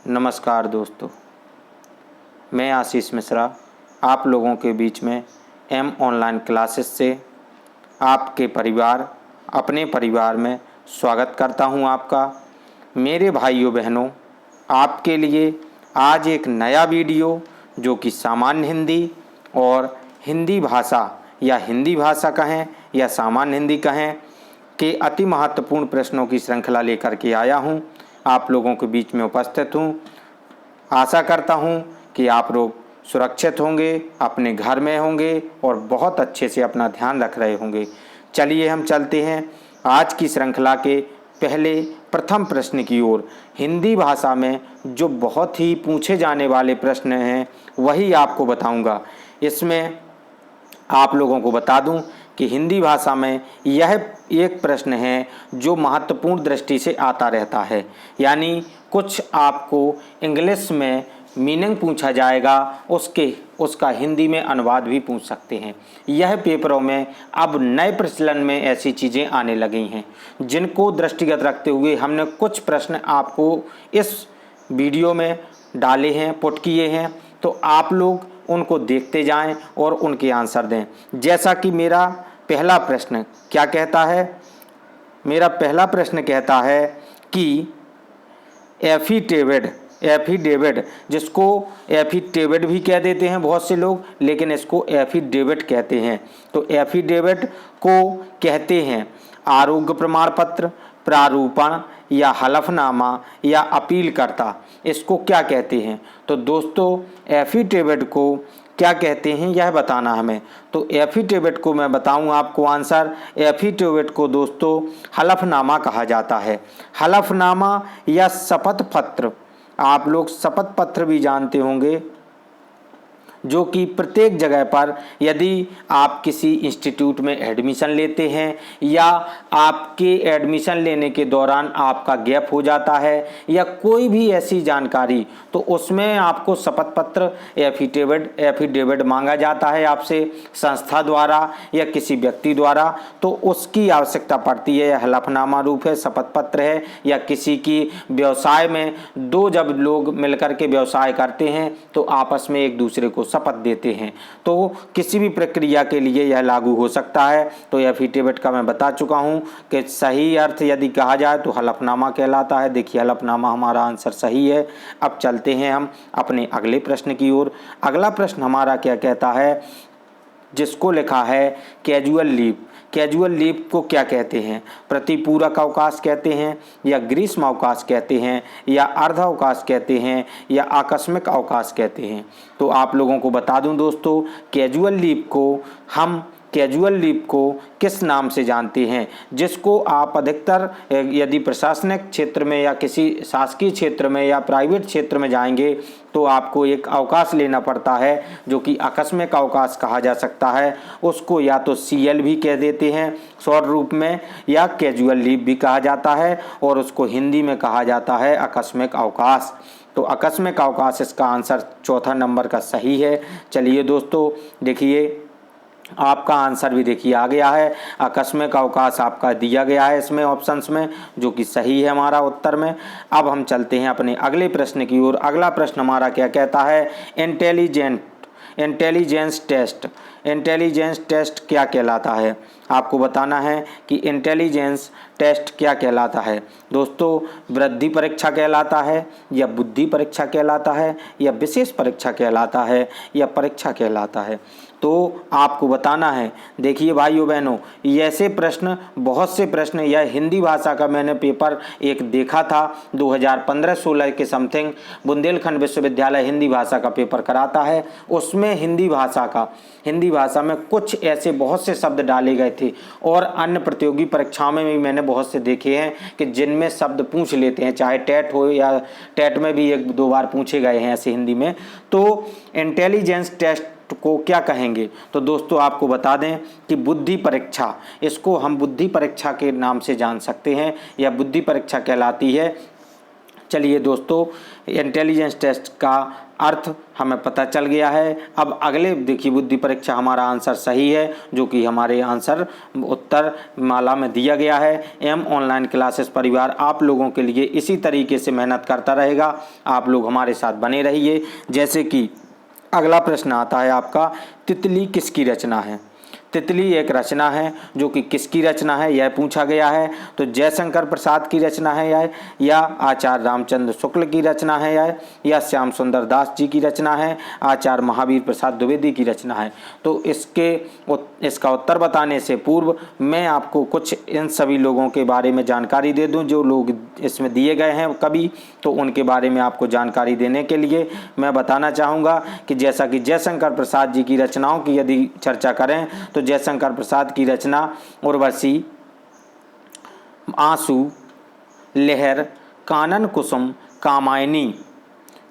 नमस्कार दोस्तों, मैं आशीष मिश्रा आप लोगों के बीच में एम ऑनलाइन क्लासेस से आपके परिवार अपने परिवार में स्वागत करता हूं आपका। मेरे भाइयों बहनों, आपके लिए आज एक नया वीडियो जो कि सामान्य हिंदी और हिंदी भाषा या हिंदी भाषा कहें या सामान्य हिंदी कहें के अति महत्वपूर्ण प्रश्नों की श्रृंखला लेकर के आया हूं। आप लोगों के बीच में उपस्थित हूं। आशा करता हूं कि आप लोग सुरक्षित होंगे, अपने घर में होंगे और बहुत अच्छे से अपना ध्यान रख रहे होंगे। चलिए हम चलते हैं आज की श्रृंखला के पहले प्रथम प्रश्न की ओर। हिंदी भाषा में जो बहुत ही पूछे जाने वाले प्रश्न हैं वही आपको बताऊंगा। इसमें आप लोगों को बता दूं कि हिंदी भाषा में यह एक प्रश्न है जो महत्वपूर्ण दृष्टि से आता रहता है, यानी कुछ आपको इंग्लिश में मीनिंग पूछा जाएगा, उसका हिंदी में अनुवाद भी पूछ सकते हैं। यह पेपरों में अब नए प्रचलन में ऐसी चीज़ें आने लगी हैं जिनको दृष्टिगत रखते हुए हमने कुछ प्रश्न आपको इस वीडियो में डाले हैं, पुट किए हैं, तो आप लोग उनको देखते जाएं और उनके आंसर दें। जैसा कि मेरा पहला प्रश्न क्या कहता है, मेरा पहला प्रश्न कहता है कि एफिडेविट, जिसको एफिडेविट भी कह देते हैं बहुत से लोग, लेकिन इसको एफिडेविट कहते हैं। तो एफिडेविट को कहते हैं आरोग्य प्रमाण पत्र, प्रारूपण या हलफनामा या अपील करता। इसको क्या कहते हैं? तो दोस्तों, एफिडेविट को क्या कहते हैं यह बताना हमें। तो एफिडेविट को मैं बताऊं आपको आंसर। एफिडेविट को दोस्तों हलफनामा कहा जाता है। हलफनामा या शपथ पत्र, आप लोग शपथ पत्र भी जानते होंगे, जो कि प्रत्येक जगह पर यदि आप किसी इंस्टीट्यूट में एडमिशन लेते हैं या आपके एडमिशन लेने के दौरान आपका गैप हो जाता है या कोई भी ऐसी जानकारी, तो उसमें आपको शपथ पत्र एफिडेविट मांगा जाता है आपसे संस्था द्वारा या किसी व्यक्ति द्वारा, तो उसकी आवश्यकता पड़ती है। यह हलफनामा रूप है, शपथ पत्र है, या किसी की व्यवसाय में जब लोग मिलकर के व्यवसाय करते हैं तो आपस में एक दूसरे को शपथ देते हैं, तो किसी भी प्रक्रिया के लिए यह लागू हो सकता है। तो एफिडेविट का मैं बता चुका हूं कि सही अर्थ यदि कहा जाए तो हलफनामा कहलाता है। देखिए, हलफनामा हमारा आंसर सही है। अब चलते हैं हम अपने अगले प्रश्न की ओर। अगला प्रश्न हमारा क्या कहता है, जिसको लिखा है कैजुअल लीव। कैजुअल लीव को क्या कहते हैं? प्रतिपूरक अवकाश कहते हैं, या ग्रीष्म अवकाश कहते हैं, या अर्ध अवकाश कहते हैं, या आकस्मिक अवकाश कहते हैं। तो आप लोगों को बता दूं दोस्तों, कैजुअल लीव को किस नाम से जानते हैं, जिसको आप अधिकतर यदि प्रशासनिक क्षेत्र में या किसी शासकीय क्षेत्र में या प्राइवेट क्षेत्र में जाएंगे तो आपको एक अवकाश लेना पड़ता है जो कि आकस्मिक अवकाश कहा जा सकता है। उसको या तो CL भी कह देते हैं शॉर्ट रूप में, या कैजुअल लीव भी कहा जाता है, और उसको हिंदी में कहा जाता है आकस्मिक अवकाश। तो आकस्मिक अवकाश इसका आंसर चौथा नंबर का सही है। चलिए दोस्तों, देखिए आपका आंसर भी देखिए आ गया है। आकस्मिक अवकाश आपका दिया गया है इसमें ऑप्शंस में, जो कि सही है हमारा उत्तर में। अब हम चलते हैं अपने अगले प्रश्न की ओर। अगला प्रश्न हमारा क्या कहता है, इंटेलिजेंस टेस्ट। इंटेलिजेंस टेस्ट क्या कहलाता है? आपको बताना है कि इंटेलिजेंस टेस्ट क्या कहलाता है। दोस्तों, वृद्धि परीक्षा कहलाता है, या बुद्धि परीक्षा कहलाता है, या विशेष परीक्षा कहलाता है, या परीक्षा कहलाता है? तो आपको बताना है। देखिए भाइयों बहनों, ऐसे प्रश्न, बहुत से प्रश्न, यह हिंदी भाषा का मैंने पेपर एक देखा था 2015-16 के समथिंग, बुंदेलखंड विश्वविद्यालय हिंदी भाषा का पेपर कराता है। उसमें हिंदी भाषा में कुछ ऐसे बहुत से शब्द डाले गए थे, और अन्य प्रतियोगी परीक्षाओं में भी मैंने बहुत से देखे हैं कि जिनमें शब्द पूछ लेते हैं, चाहे टेट हो या टेट में भी 1-2 बार पूछे गए हैं ऐसे हिंदी में। तो इंटेलिजेंस टेस्ट को क्या कहेंगे? तो दोस्तों आपको बता दें कि बुद्धि परीक्षा, इसको हम बुद्धि परीक्षा के नाम से जान सकते हैं, या बुद्धि परीक्षा कहलाती है। चलिए दोस्तों, इंटेलिजेंस टेस्ट का अर्थ हमें पता चल गया है। अब अगले देखिए बुद्धि परीक्षा हमारा आंसर सही है, जो कि हमारे आंसर उत्तर माला में दिया गया है। एम ऑनलाइन क्लासेस परिवार आप लोगों के लिए इसी तरीके से मेहनत करता रहेगा। आप लोग हमारे साथ बने रहिए। जैसे कि अगला प्रश्न आता है आपका, तितली किसकी रचना है? तितली एक रचना है जो कि किसकी रचना है यह पूछा गया है। तो जयशंकर प्रसाद की रचना है यह, या आचार्य रामचंद्र शुक्ल की रचना है यह, या श्याम सुंदर दास जी की रचना है, आचार्य महावीर प्रसाद द्विवेदी की रचना है। तो इसका उत्तर बताने से पूर्व मैं आपको कुछ इन सभी लोगों के बारे में जानकारी दे दूं जो लोग इसमें दिए गए हैं कवि। तो उनके बारे में आपको जानकारी देने के लिए मैं बताना चाहूँगा कि जैसा कि जयशंकर प्रसाद जी की रचनाओं की यदि चर्चा करें तो जयशंकर प्रसाद की रचना उर्वशी, आंसू, लहर, कानन कुसुम, कामायनी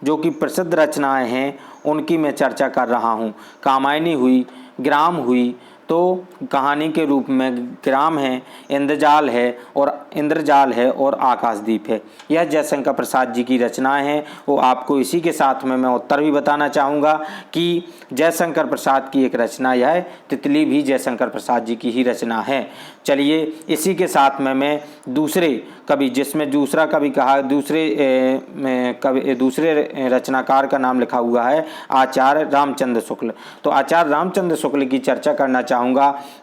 जो कि प्रसिद्ध रचनाएं हैं उनकी मैं चर्चा कर रहा हूँ। कामायनी हुई, ग्राम हुई, तो कहानी के रूप में ग्राम है, इंद्रजाल है और आकाशदीप है। यह जयशंकर प्रसाद जी की रचनाएं हैं। वो आपको इसी के साथ में मैं उत्तर भी बताना चाहूँगा कि जयशंकर प्रसाद की एक रचना यह तितली भी जयशंकर प्रसाद जी की ही रचना है। चलिए इसी के साथ में मैं दूसरे कवि, जिसमें दूसरा कवि कहा दूसरे रचनाकार का नाम लिखा हुआ है आचार्य रामचंद्र शुक्ल। तो आचार्य रामचंद्र शुक्ल की चर्चा करना चाहूँगा।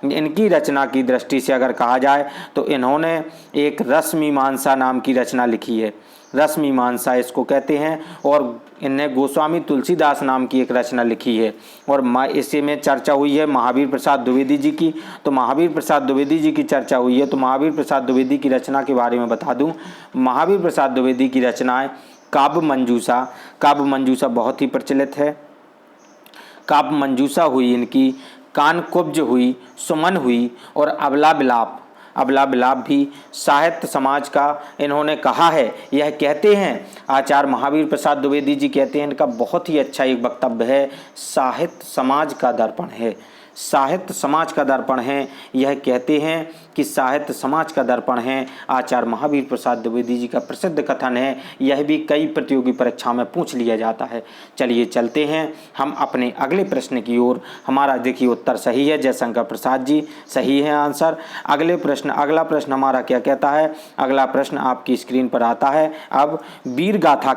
इनकी रचना की दृष्टि से अगर कहा जाए तो इन्होंने एक रसमीमांसा नाम की रचना लिखी है। रसमीमांसा इसको कहते हैं। और इनने गोस्वामी तुलसीदास नाम की एक रचना लिखी है। और इसी में चर्चा हुई है महावीर प्रसाद द्विवेदी जी की। तो महावीर प्रसाद द्विवेदी जी की चर्चा हुई है। तो महावीर प्रसाद द्विवेदी की रचना के बारे में बता दूं। महावीर प्रसाद द्विवेदी की रचनाएं काव्य मंजूषा बहुत ही प्रचलित है। काव्य मंजूषा हुई इनकी, कानकुब्ज हुई, सुमन हुई और अबला विलाप भी साहित्य समाज का इन्होंने कहा है। यह कहते हैं आचार्य महावीर प्रसाद द्विवेदी जी कहते हैं, इनका बहुत ही अच्छा एक वक्तव्य है, साहित्य समाज का दर्पण है। साहित्य समाज का दर्पण है। यह कहते हैं कि साहित्य समाज का दर्पण है। आचार्य महावीर प्रसाद द्विवेदी जी का प्रसिद्ध कथन है। यह भी कई प्रतियोगी परीक्षा में पूछ लिया जाता है। चलिए चलते हैं हम अपने अगले प्रश्न की ओर। हमारा देखिए उत्तर सही है, जयशंकर प्रसाद जी सही है आंसर। अगला प्रश्न हमारा क्या कहता है? अगला प्रश्न आपकी स्क्रीन पर आता है। अब वीर गाथा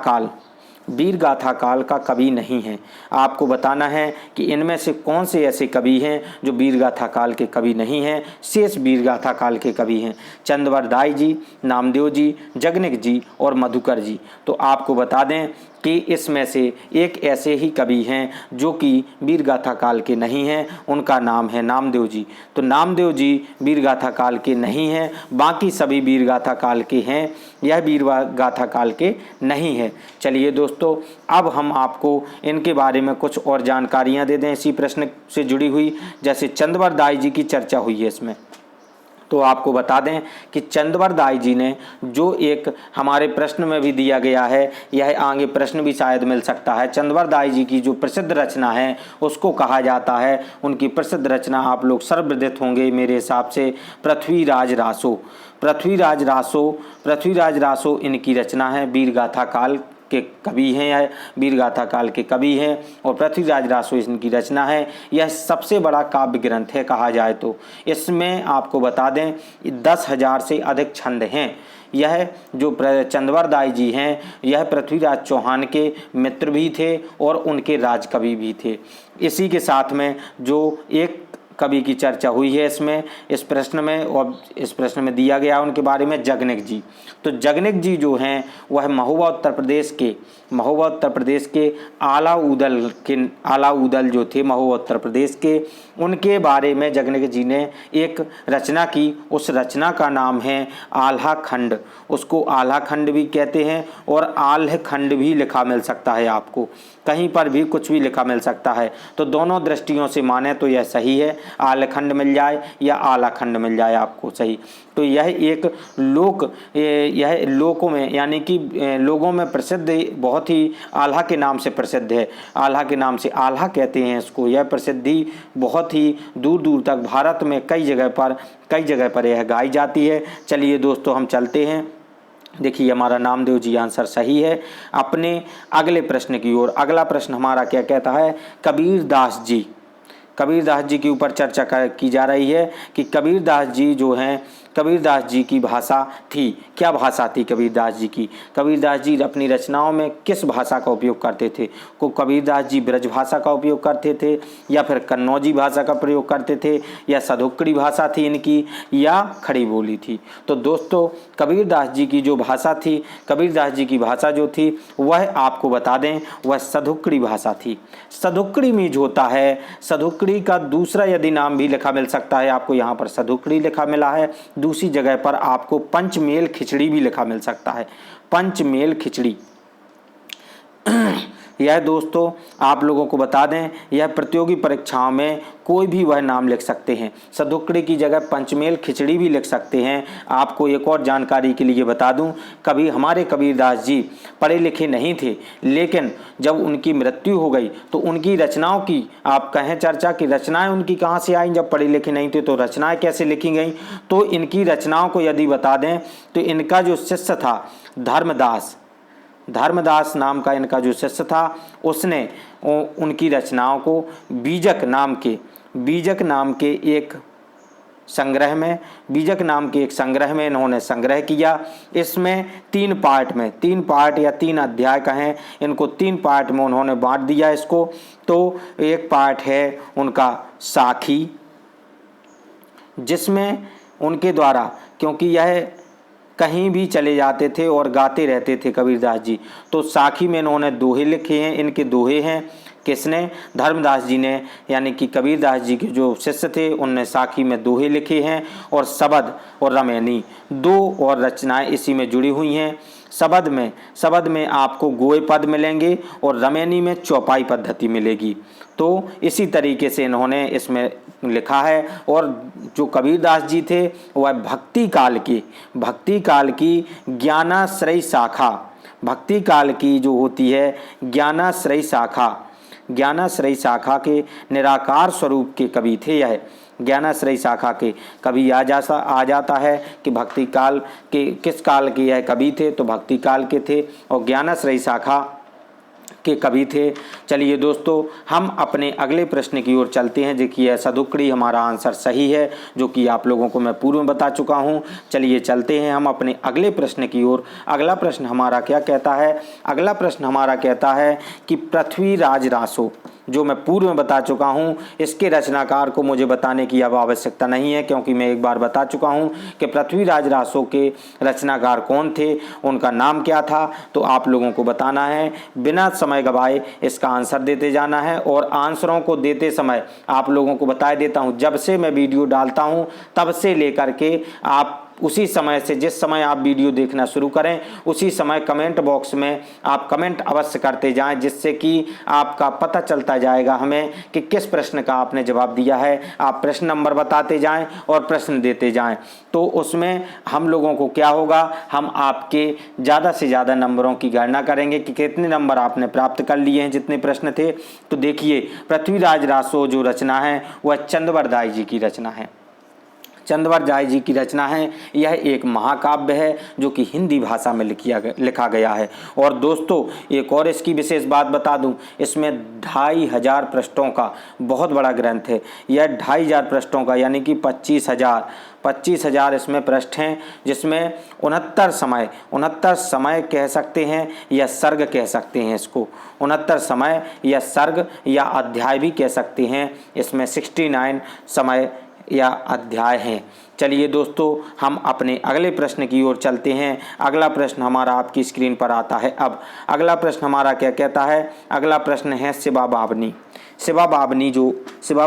काल का कवि नहीं है। आपको बताना है कि इनमें से कौन से ऐसे कवि हैं जो वीर गाथा काल के कवि नहीं हैं, शेष वीर गाथा काल के कवि हैं। चंद्रवर दाई जी, नामदेव जी, जगनिक जी और मधुकर जी। तो आपको बता दें कि इसमें से एक ऐसे ही कवि हैं जो कि वीर गाथा काल के नहीं हैं, उनका नाम है नामदेव जी। तो नामदेव जी वीर गाथा काल के नहीं हैं, बाकी सभी वीर गाथा काल के हैं। यह वीर गाथा काल के नहीं है। चलिए दोस्तों, अब हम आपको इनके बारे में कुछ और जानकारियां दे दें इसी प्रश्न से जुड़ी हुई। जैसे चंद्रवर दाई जी की चर्चा हुई है इसमें, तो आपको बता दें कि चंद्रवर दाई जी ने जो एक हमारे प्रश्न में भी दिया गया है, यह आगे प्रश्न भी शायद मिल सकता है। चंद्रवर दाई जी की जो प्रसिद्ध रचना है उसको कहा जाता है, उनकी प्रसिद्ध रचना आप लोग सर्वविदित होंगे मेरे हिसाब से, पृथ्वीराज रासो इनकी रचना है। वीर गाथा काल के कवि हैं, यह वीर गाथा काल के कवि हैं और पृथ्वीराज रासो इनकी रचना है। यह सबसे बड़ा काव्य ग्रंथ है कहा जाए तो। इसमें आपको बता दें 10,000 से अधिक छंद हैं। यह जो चंद्रवर दाई जी हैं, यह पृथ्वीराज चौहान के मित्र भी थे और उनके राजकवि भी थे। इसी के साथ में जो एक कवि की चर्चा हुई है इस प्रश्न में, और इस प्रश्न में दिया गया उनके बारे में जगनिक जी। तो जगनिक जी जो हैं वह महुआ उत्तर प्रदेश के आला उदल जो थे महुआ उत्तर प्रदेश के, उनके बारे में जगनिक जी ने एक रचना की। उस रचना का नाम है आल्हा खंड। उसको आल्हा खंड भी कहते हैं और आल्ह खंड भी लिखा मिल सकता है, आपको कहीं पर भी कुछ भी लिखा मिल सकता है। तो दोनों दृष्टियों से माने तो यह सही है, आल्ह खंड मिल जाए या आला खंड मिल जाए आपको सही। तो यह लोकों में यानी कि लोगों में प्रसिद्ध, बहुत ही आल्हा के नाम से प्रसिद्ध है। आल्हा के नाम से आल्हा कहते हैं इसको। यह प्रसिद्धि बहुत ही दूर दूर तक भारत में कई जगह पर यह गाई जाती है। चलिए दोस्तों हम चलते हैं देखिए हमारा नामदेव जी आंसर सही है। अपने अगले प्रश्न की ओर, अगला प्रश्न हमारा क्या कहता है, कबीरदास जी, कबीरदास जी के ऊपर चर्चा की जा रही है कि कबीरदास जी जो हैं, कबीरदास जी की भाषा थी, क्या भाषा थी कबीरदास जी की। कबीरदास जी अपनी रचनाओं में किस भाषा का उपयोग करते थे। को कबीरदास जी ब्रज भाषा का उपयोग करते थे, या फिर कन्नौजी भाषा का प्रयोग करते थे, या सधुक्कड़ी भाषा थी इनकी, या खड़ी बोली थी। तो दोस्तों कबीरदास जी की जो भाषा थी, कबीरदास जी की भाषा जो थी वह आपको बता दें वह सधुक्कड़ी भाषा थी। सधुक्कड़ी में जो होता है, सधुक्कड़ी का दूसरा यदि नाम भी लिखा मिल सकता है, आपको यहाँ पर सधुक्कड़ी लिखा मिला है, दूसरी जगह पर आपको पंचमेल खिचड़ी भी लिखा मिल सकता है, पंचमेल खिचड़ी। यह दोस्तों आप लोगों को बता दें, यह प्रतियोगी परीक्षाओं में कोई भी वह नाम लिख सकते हैं, सधुक्कड़ी की जगह पंचमेल खिचड़ी भी लिख सकते हैं। आपको एक और जानकारी के लिए बता दूं, कभी हमारे कबीरदास जी पढ़े लिखे नहीं थे, लेकिन जब उनकी मृत्यु हो गई तो उनकी रचनाओं की आप कहें चर्चा की रचनाएं उनकी कहाँ से आई, जब पढ़े लिखे नहीं थे तो रचनाएं कैसे लिखी गई। तो इनकी रचनाओं को यदि बता दें तो इनका जो शिष्य था धर्मदास, धर्मदास नाम का इनका जो शिष्य था, उसने उनकी रचनाओं को बीजक नाम के एक संग्रह में, बीजक नाम के एक संग्रह में इन्होंने संग्रह किया। इसमें 3 पार्ट या 3 अध्याय कहें, इनको 3 पार्ट में उन्होंने बांट दिया इसको। तो एक पार्ट है उनका साखी, जिसमें उनके द्वारा, क्योंकि यह कहीं भी चले जाते थे और गाते रहते थे कबीरदास जी, तो साखी में इन्होंने दोहे लिखे हैं। इनके दोहे हैं, किसने, धर्मदास जी ने, यानी कि कबीरदास जी के जो शिष्य थे उनने साखी में दोहे लिखे हैं। और शबद और रमैनी 2 और रचनाएं इसी में जुड़ी हुई हैं। शबद में आपको गोए पद मिलेंगे और रमैनी में चौपाई पद्धति मिलेगी। तो इसी तरीके से इन्होंने इसमें लिखा है। और जो कबीरदास जी थे वह भक्ति काल की ज्ञानाश्रयी शाखा, भक्ति काल की जो होती है ज्ञानाश्रयी शाखा के निराकार स्वरूप के कवि थे। यह ज्ञानाश्रयी शाखा के कवि आ जाता है कि भक्ति काल के, किस काल के यह कवि थे, तो भक्ति काल के थे और ज्ञानाश्रयी शाखा के कवि थे। चलिए दोस्तों हम अपने अगले प्रश्न की ओर चलते हैं। देखिए सधुक्कड़ी हमारा आंसर सही है, जो कि आप लोगों को मैं पूर्व में बता चुका हूं। चलिए चलते हैं हम अपने अगले प्रश्न की ओर। अगला प्रश्न हमारा क्या कहता है, अगला प्रश्न हमारा कहता है कि पृथ्वीराज रासो, जो मैं पूर्व में बता चुका हूं, इसके रचनाकार को मुझे बताने की अब आवश्यकता नहीं है, क्योंकि मैं एक बार बता चुका हूं कि पृथ्वीराज रासो के रचनाकार कौन थे, उनका नाम क्या था। तो आप लोगों को बताना है, बिना समय गवाए इसका आंसर देते जाना है। और आंसरों को देते समय आप लोगों को बता देता हूं, जब से मैं वीडियो डालता हूं तब से लेकर के आप उसी समय से, जिस समय आप वीडियो देखना शुरू करें उसी समय कमेंट बॉक्स में आप कमेंट अवश्य करते जाएं, जिससे कि आपका पता चलता जाएगा हमें कि किस प्रश्न का आपने जवाब दिया है। आप प्रश्न नंबर बताते जाएं और प्रश्न देते जाएं, तो उसमें हम लोगों को क्या होगा, हम आपके ज़्यादा से ज़्यादा नंबरों की गणना करेंगे कि कितने नंबर आपने प्राप्त कर लिए हैं, जितने प्रश्न थे। तो देखिए पृथ्वीराज रासो जो रचना है वह चंद्रवरदास जी की रचना है, चंद्रवरदास जी की रचना है। यह एक महाकाव्य है जो कि हिंदी भाषा में लिखा गया है। और दोस्तों एक और इसकी विशेष बात बता दूं, इसमें 2500 पृष्ठों का बहुत बड़ा ग्रंथ है। यह 2500 पृष्ठों का, यानी कि 25,000 इसमें पृष्ठ हैं, जिसमें 69 समय कह सकते हैं या सर्ग कह सकते हैं इसको, 69 समय या सर्ग या अध्याय भी कह सकते हैं। इसमें 69 समय या अध्याय हैं। चलिए दोस्तों हम अपने अगले प्रश्न की ओर चलते हैं। अगला प्रश्न हमारा आपकी स्क्रीन पर आता है। अब अगला प्रश्न हमारा क्या कहता है, अगला प्रश्न है शिवा बावनी। शिवा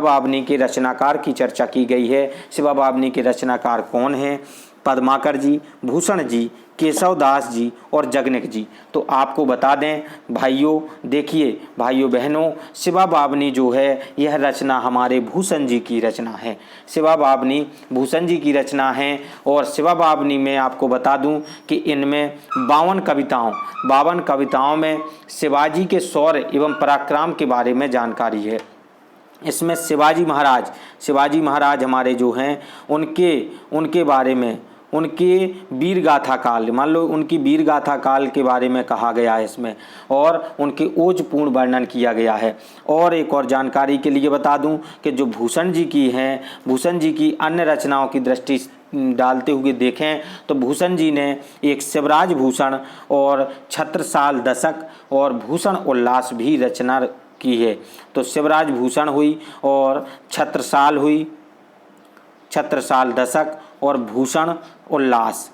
बावनी के रचनाकार की चर्चा की गई है। शिवा बावनी के रचनाकार कौन हैं, पद्माकर जी, भूषण जी, केशवदास जी और जगनिक जी। तो आपको बता दें भाइयों, देखिए भाइयों बहनों, शिवा बावनी जो है यह रचना हमारे भूषण जी की रचना है। शिवा बावनी भूषण जी की रचना है। और शिवा बावनी में आपको बता दूं कि इनमें 52 कविताओं में शिवाजी के शौर्य एवं पराक्रम के बारे में जानकारी है। इसमें शिवाजी महाराज हमारे जो हैं उनके बारे में, उनके वीर गाथा काल, मान लो उनकी वीर गाथा काल के बारे में कहा गया है इसमें, और उनके ओजपूर्ण वर्णन किया गया है। और एक और जानकारी के लिए बता दूं कि जो भूषण जी की हैं, भूषण जी की अन्य रचनाओं की दृष्टि डालते हुए देखें तो भूषण जी ने एक शिवराज भूषण और छत्रसाल दशक और भूषण उल्लास भी रचना की है। तो शिवराज भूषण हुई और छत्रसाल हुई, छत्रसाल दशक और भूषण उल्लास,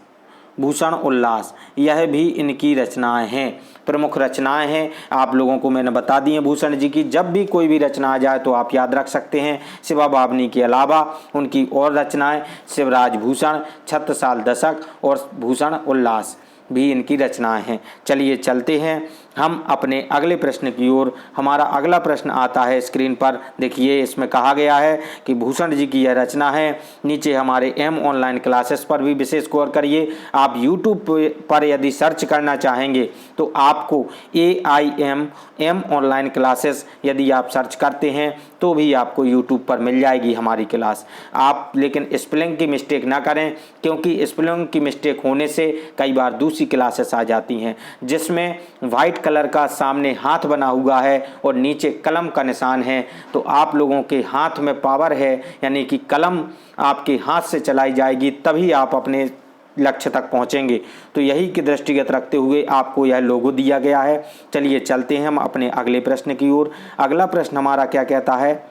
भूषण उल्लास, यह भी इनकी रचनाएं हैं, प्रमुख रचनाएं हैं। आप लोगों को मैंने बता दी हैं भूषण जी की। जब भी कोई भी रचना आ जाए तो आप याद रख सकते हैं। शिवा बावनी के अलावा उनकी और रचनाएं शिवराज भूषण, छत्रसाल दशक और भूषण उल्लास भी इनकी रचनाएं हैं। चलिए चलते हैं हम अपने अगले प्रश्न की ओर। हमारा अगला प्रश्न आता है स्क्रीन पर, देखिए इसमें कहा गया है कि भूषण जी की यह रचना है। नीचे हमारे एम ऑनलाइन क्लासेस पर भी विशेष गौर करिए। आप यूट्यूब पर यदि सर्च करना चाहेंगे तो आपको एम ऑनलाइन क्लासेस यदि आप सर्च करते हैं तो भी आपको यूट्यूब पर मिल जाएगी हमारी क्लास। आप लेकिन स्पेलिंग की मिस्टेक ना करें, क्योंकि स्पेलिंग की मिस्टेक होने से कई बार दूसरी क्लासेस आ जाती हैं जिसमें वाइट कलर का सामने हाथ बना हुआ है और नीचे कलम का निशान है। तो आप लोगों के हाथ में पावर है, यानी कि कलम आपके हाथ से चलाई जाएगी तभी आप अपने लक्ष्य तक पहुंचेंगे। तो यही के दृष्टिगत रखते हुए आपको यह लोगो दिया गया है। चलिए चलते हैं हम अपने अगले प्रश्न की ओर। अगला प्रश्न हमारा क्या कहता है,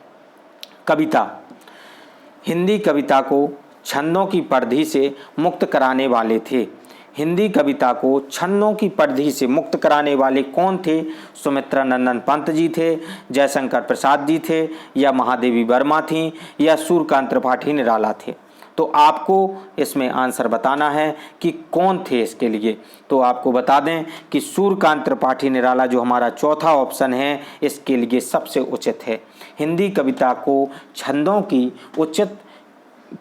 कविता। हिंदी कविता को छंदों की परिधि से मुक्त कराने वाले थे। हिंदी कविता को छंदों की परिधि से मुक्त कराने वाले कौन थे? सुमित्रा नंदन पंत जी थे, जयशंकर प्रसाद जी थे, या महादेवी वर्मा थीं, या सूर्यकांत त्रिपाठी निराला थे। तो आपको इसमें आंसर बताना है कि कौन थे इसके लिए। तो आपको बता दें कि सूर्यकांत त्रिपाठी निराला जो हमारा चौथा ऑप्शन है इसके लिए सबसे उचित है। हिंदी कविता को छंदों की उचित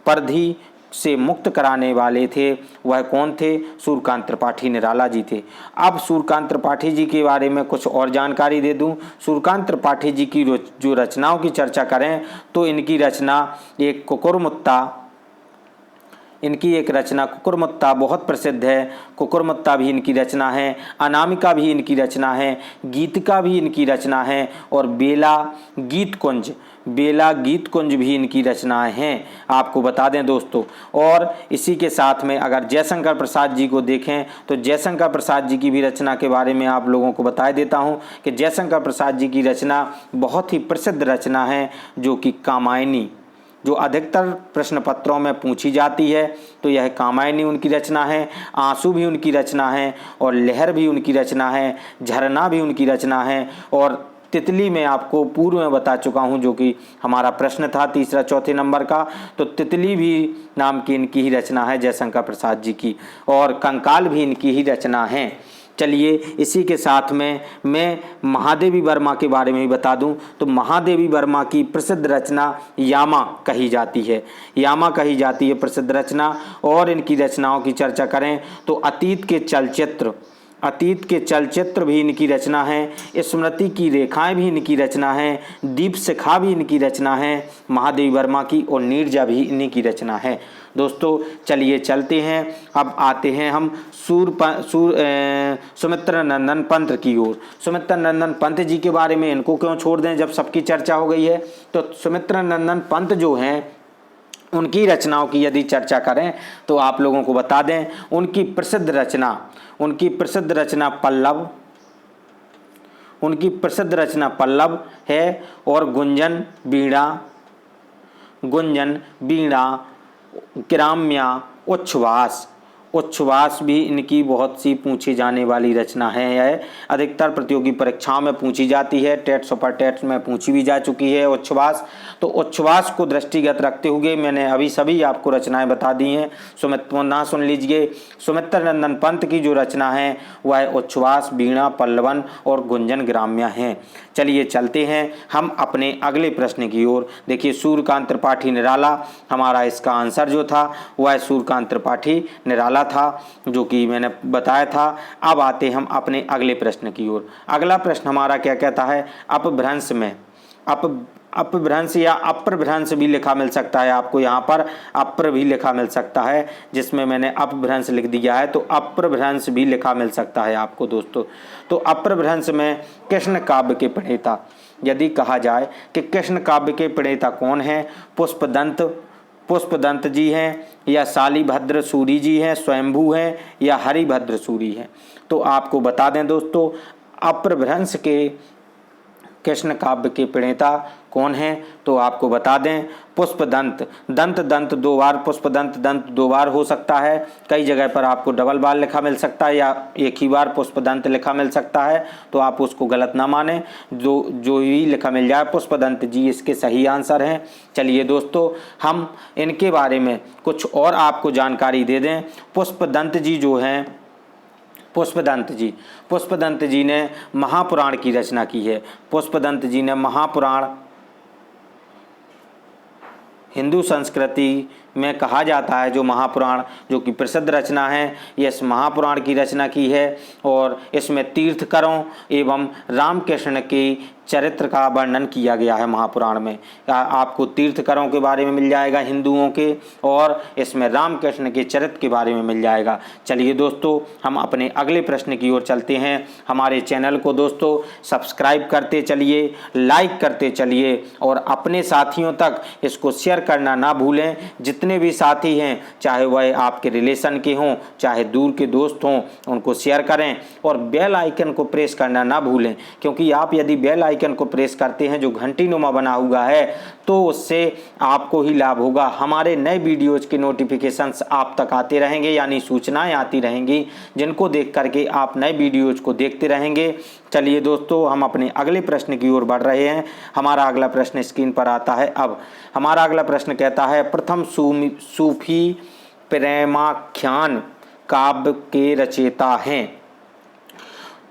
परिधि से मुक्त कराने वाले थे, वह कौन थे? सूर्यकांत त्रिपाठी निराला जी थे। अब सूर्यकांत त्रिपाठी जी के बारे में कुछ और जानकारी दे दूं। सूर्यकांत त्रिपाठी जी की जो रचनाओं की चर्चा करें तो इनकी रचना एक कुकुरमुत्ता, इनकी एक रचना कुकुरमुत्ता बहुत प्रसिद्ध है। कुकुरमुत्ता भी इनकी रचना है, अनामिका भी इनकी रचना है, गीतिका भी इनकी रचना है, और बेला गीत कुंज भी इनकी रचनाएं हैं। आपको बता दें दोस्तों, और इसी के साथ में अगर जयशंकर प्रसाद जी को देखें तो जयशंकर प्रसाद जी की भी रचना के बारे में आप लोगों को बता देता हूं कि जयशंकर प्रसाद जी की रचना बहुत ही प्रसिद्ध रचना है, जो कि कामायनी, जो अधिकतर प्रश्न पत्रों में पूछी जाती है। तो यह कामायनी उनकी रचना है, आंसू भी उनकी रचना है, और लहर भी उनकी रचना है, झरना भी उनकी रचना है, और तितली में आपको पूर्व में बता चुका हूं, जो कि हमारा प्रश्न था तीसरा चौथे नंबर का। तो तितली भी नाम की इनकी ही रचना है जयशंकर प्रसाद जी की, और कंकाल भी इनकी ही रचना है। चलिए इसी के साथ में मैं महादेवी वर्मा के बारे में भी बता दूं। तो महादेवी वर्मा की प्रसिद्ध रचना यामा कही जाती है, यामा कही जाती है प्रसिद्ध रचना। और इनकी रचनाओं की चर्चा करें तो अतीत के चलचित्र भी इनकी रचना है, स्मृति की रेखाएं भी इनकी रचना है, दीप शिखा भी इनकी रचना है महादेवी वर्मा की, और नीरजा भी इन्हीं की रचना है। दोस्तों चलिए चलते हैं, अब आते हैं हम सुमित्रा नंदन पंत की ओर। सुमित्रा नंदन पंत जी के बारे में इनको क्यों छोड़ दें जब सबकी चर्चा हो गई है। तो सुमित्रा नंदन पंत जो हैं उनकी रचनाओं की यदि चर्चा करें तो आप लोगों को बता दें उनकी प्रसिद्ध रचना पल्लव है, और गुंजन वीणा ग्राम्या उच्छ्वास भी इनकी बहुत सी पूछी जाने वाली रचना है। यह अधिकतर प्रतियोगी परीक्षाओं में पूछी जाती है, टेट सुपर टेट में पूछी भी जा चुकी है उच्छ्वास। तो उच्छ्वास को दृष्टिगत रखते हुए मैंने अभी सभी आपको रचनाएं बता दी हैं। पुनः सुन लीजिए, सुमित्रा नंदन पंत की जो रचना है वह उच्छ्वास, वीणा, पल्लवन और गुंजन ग्राम्या हैं। चलिए चलते हैं हम अपने अगले प्रश्न की ओर। देखिए सूर्यकांत त्रिपाठी निराला, हमारा इसका आंसर जो था वह सूर्यकांत त्रिपाठी निराला था, जो कि मैंने बताया था। अब आते हम अपने अगले प्रश्न की ओर। अगला प्रश्न हमारा क्या कहता है, अपभ्रंश में अपभ्रंश या अप्रभ्रंश भी लिखा मिल सकता है आपको, यहाँ पर अप्र भी लिखा मिल सकता है, जिसमें मैंने अपभ्रंश लिख दिया है, तो अप्रभ्रंश भी लिखा मिल सकता है आपको दोस्तों। तो अप्रभ्रंश में कृष्ण काव्य के प्रणेता, यदि कहा जाए कि कृष्ण काव्य के प्रणेता कौन हैं, पुष्पदंत जी हैं या शालिभद्र सूरी जी हैं, स्वयंभू हैं या हरिभद्र सूरी हैं। तो आपको बता दें दोस्तों, अप्रभ्रंश के कृष्ण काव्य के प्रणेता कौन हैं, तो आपको बता दें पुष्पदंत। दंत दो बार, पुष्पदंत दंत दो बार हो सकता है, कई जगह पर आपको डबल बार लिखा मिल सकता है या एक ही बार पुष्पदंत लिखा मिल सकता है, तो आप उसको गलत ना माने, जो ही लिखा मिल जाए पुष्पदंत जी इसके सही आंसर हैं। चलिए दोस्तों, हम इनके बारे में कुछ और आपको जानकारी दे दें। पुष्पदंत जी जो हैं, पुष्पदंत जी ने महापुराण की रचना की है। पुष्पदंत जी ने महापुराण, हिंदू संस्कृति में कहा जाता है जो महापुराण, जो कि प्रसिद्ध रचना है, ये इस महापुराण की रचना की है और इसमें तीर्थंकरों एवं रामकृष्ण के चरित्र का वर्णन किया गया है। महापुराण में आपको तीर्थंकरों के बारे में मिल जाएगा हिंदुओं के, और इसमें रामकृष्ण के चरित्र के बारे में मिल जाएगा। चलिए दोस्तों, हम अपने अगले प्रश्न की ओर चलते हैं। हमारे चैनल को दोस्तों सब्सक्राइब करते चलिए, लाइक करते चलिए और अपने साथियों तक इसको शेयर करना ना भूलें। जितने भी साथी हैं, चाहे वह आपके रिलेशन के हों, चाहे दूर के दोस्त हों, उनको शेयर करें और बेल आइकन को प्रेस करना ना भूलें, क्योंकि आप यदि बेल आइकन को प्रेस करते हैं जो घंटी नुमा बना हुआ है, तो उससे आपको ही लाभ होगा। हमारे नए वीडियोज़ के नोटिफिकेशंस आप तक आते रहेंगे, यानी सूचनाएं आती रहेंगी, जिनको देख करके आप नए वीडियोज़ को देखते रहेंगे। चलिए दोस्तों, हम अपने अगले प्रश्न की ओर बढ़ रहे हैं। हमारा अगला प्रश्न स्क्रीन पर आता है। अब हमारा अगला प्रश्न कहता है, प्रथम सूफी प्रेमाख्यान काव्य के रचयिता हैं,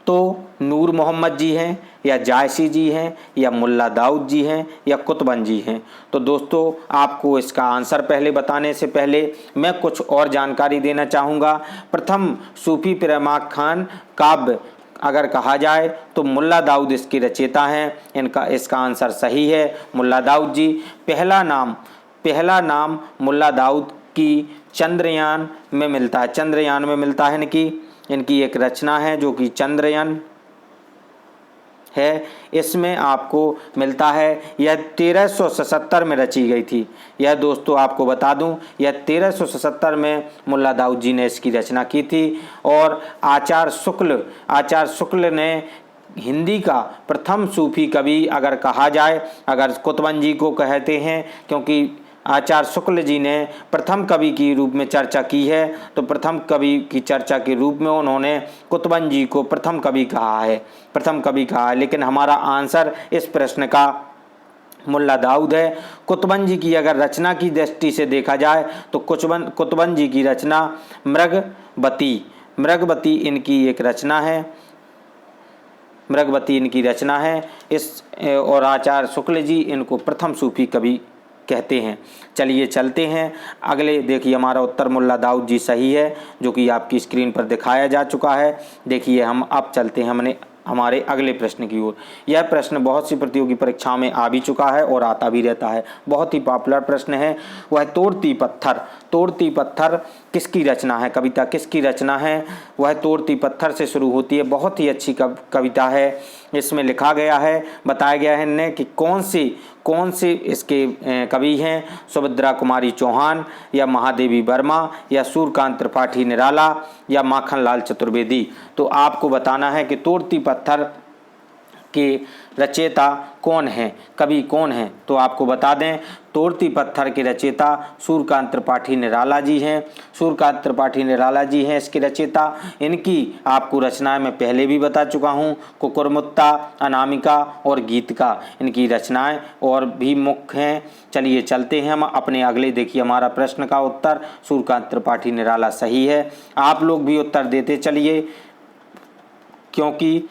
तो नूर मोहम्मद जी हैं या जायसी जी हैं या मुल्ला दाऊद जी हैं या कुतुबन जी हैं। तो दोस्तों, आपको इसका आंसर पहले बताने से पहले मैं कुछ और जानकारी देना चाहूँगा। प्रथम सूफी प्रेमाख्यान काव्य अगर कहा जाए तो मुल्ला दाऊद इसके रचयिता हैं। इसका आंसर सही है, मुल्ला दाऊद जी। पहला नाम मुल्ला दाऊद की चंद्रयान में मिलता है। इनकी एक रचना है जो कि चंद्रयान है, इसमें आपको मिलता है। यह 1377 में रची गई थी। यह दोस्तों आपको बता दूं, यह 1377 में मुल्ला दाऊद जी ने इसकी रचना की थी। और आचार्य शुक्ल ने हिंदी का प्रथम सूफी कवि अगर कहा जाए, अगर कुतुबन जी को कहते हैं, क्योंकि आचार्य शुक्ल जी ने प्रथम कवि की रूप में चर्चा की है, तो प्रथम कवि की चर्चा के रूप में उन्होंने कुतुबन जी को प्रथम कवि कहा है। लेकिन हमारा आंसर इस प्रश्न का मुल्ला दाऊद है। कुतुबन जी की अगर रचना की दृष्टि से देखा जाए तो कुतुबन जी की रचना मृगवती इनकी एक रचना है। और आचार्य शुक्ल जी इनको प्रथम सूफी कवि कहते हैं। चलिए चलते हैं अगले। देखिए, हमारा उत्तर मुल्ला दाऊद जी सही है, जो कि आपकी स्क्रीन पर दिखाया जा चुका है। देखिए, हम अब चलते हैं हमारे अगले प्रश्न की ओर। यह प्रश्न बहुत सी प्रतियोगी परीक्षाओं में आ भी चुका है और आता भी रहता है। बहुत ही पॉपुलर प्रश्न है। वह तोड़ती पत्थर किसकी रचना है, कविता किसकी रचना है? वह तोड़ती पत्थर से शुरू होती है। बहुत ही अच्छी कविता है। इसमें लिखा गया है, बताया गया है ने कि कौन से इसके कवि हैं, सुभद्रा कुमारी चौहान या महादेवी वर्मा या सूर्यकांत त्रिपाठी निराला या माखनलाल चतुर्वेदी। तो आपको बताना है कि तोड़ती पत्थर के रचयिता कौन हैं, कवि कौन हैं। तो आपको बता दें, तोड़ती पत्थर के रचयिता सूर्यकांत त्रिपाठी निराला जी हैं। इसके रचयिता। इनकी आपको रचनाएं मैं पहले भी बता चुका हूं, कुकुरमुत्ता, अनामिका और गीतिका इनकी रचनाएं और भी मुख्य हैं। चलिए चलते हैं हम अपने अगले। देखिए, हमारा प्रश्न का उत्तर सूर्यकांत त्रिपाठी निराला सही है। आप लोग भी उत्तर देते चलिए, क्योंकि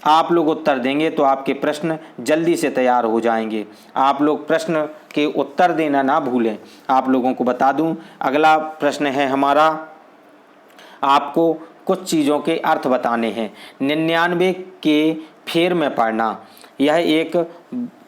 आप लोग उत्तर देंगे तो आपके प्रश्न जल्दी से तैयार हो जाएंगे। आप लोग प्रश्न के उत्तर देना ना भूलें। आप लोगों को बता दूं, अगला प्रश्न है हमारा, आपको कुछ चीज़ों के अर्थ बताने हैं। 99 के फेर में पढ़ना, यह एक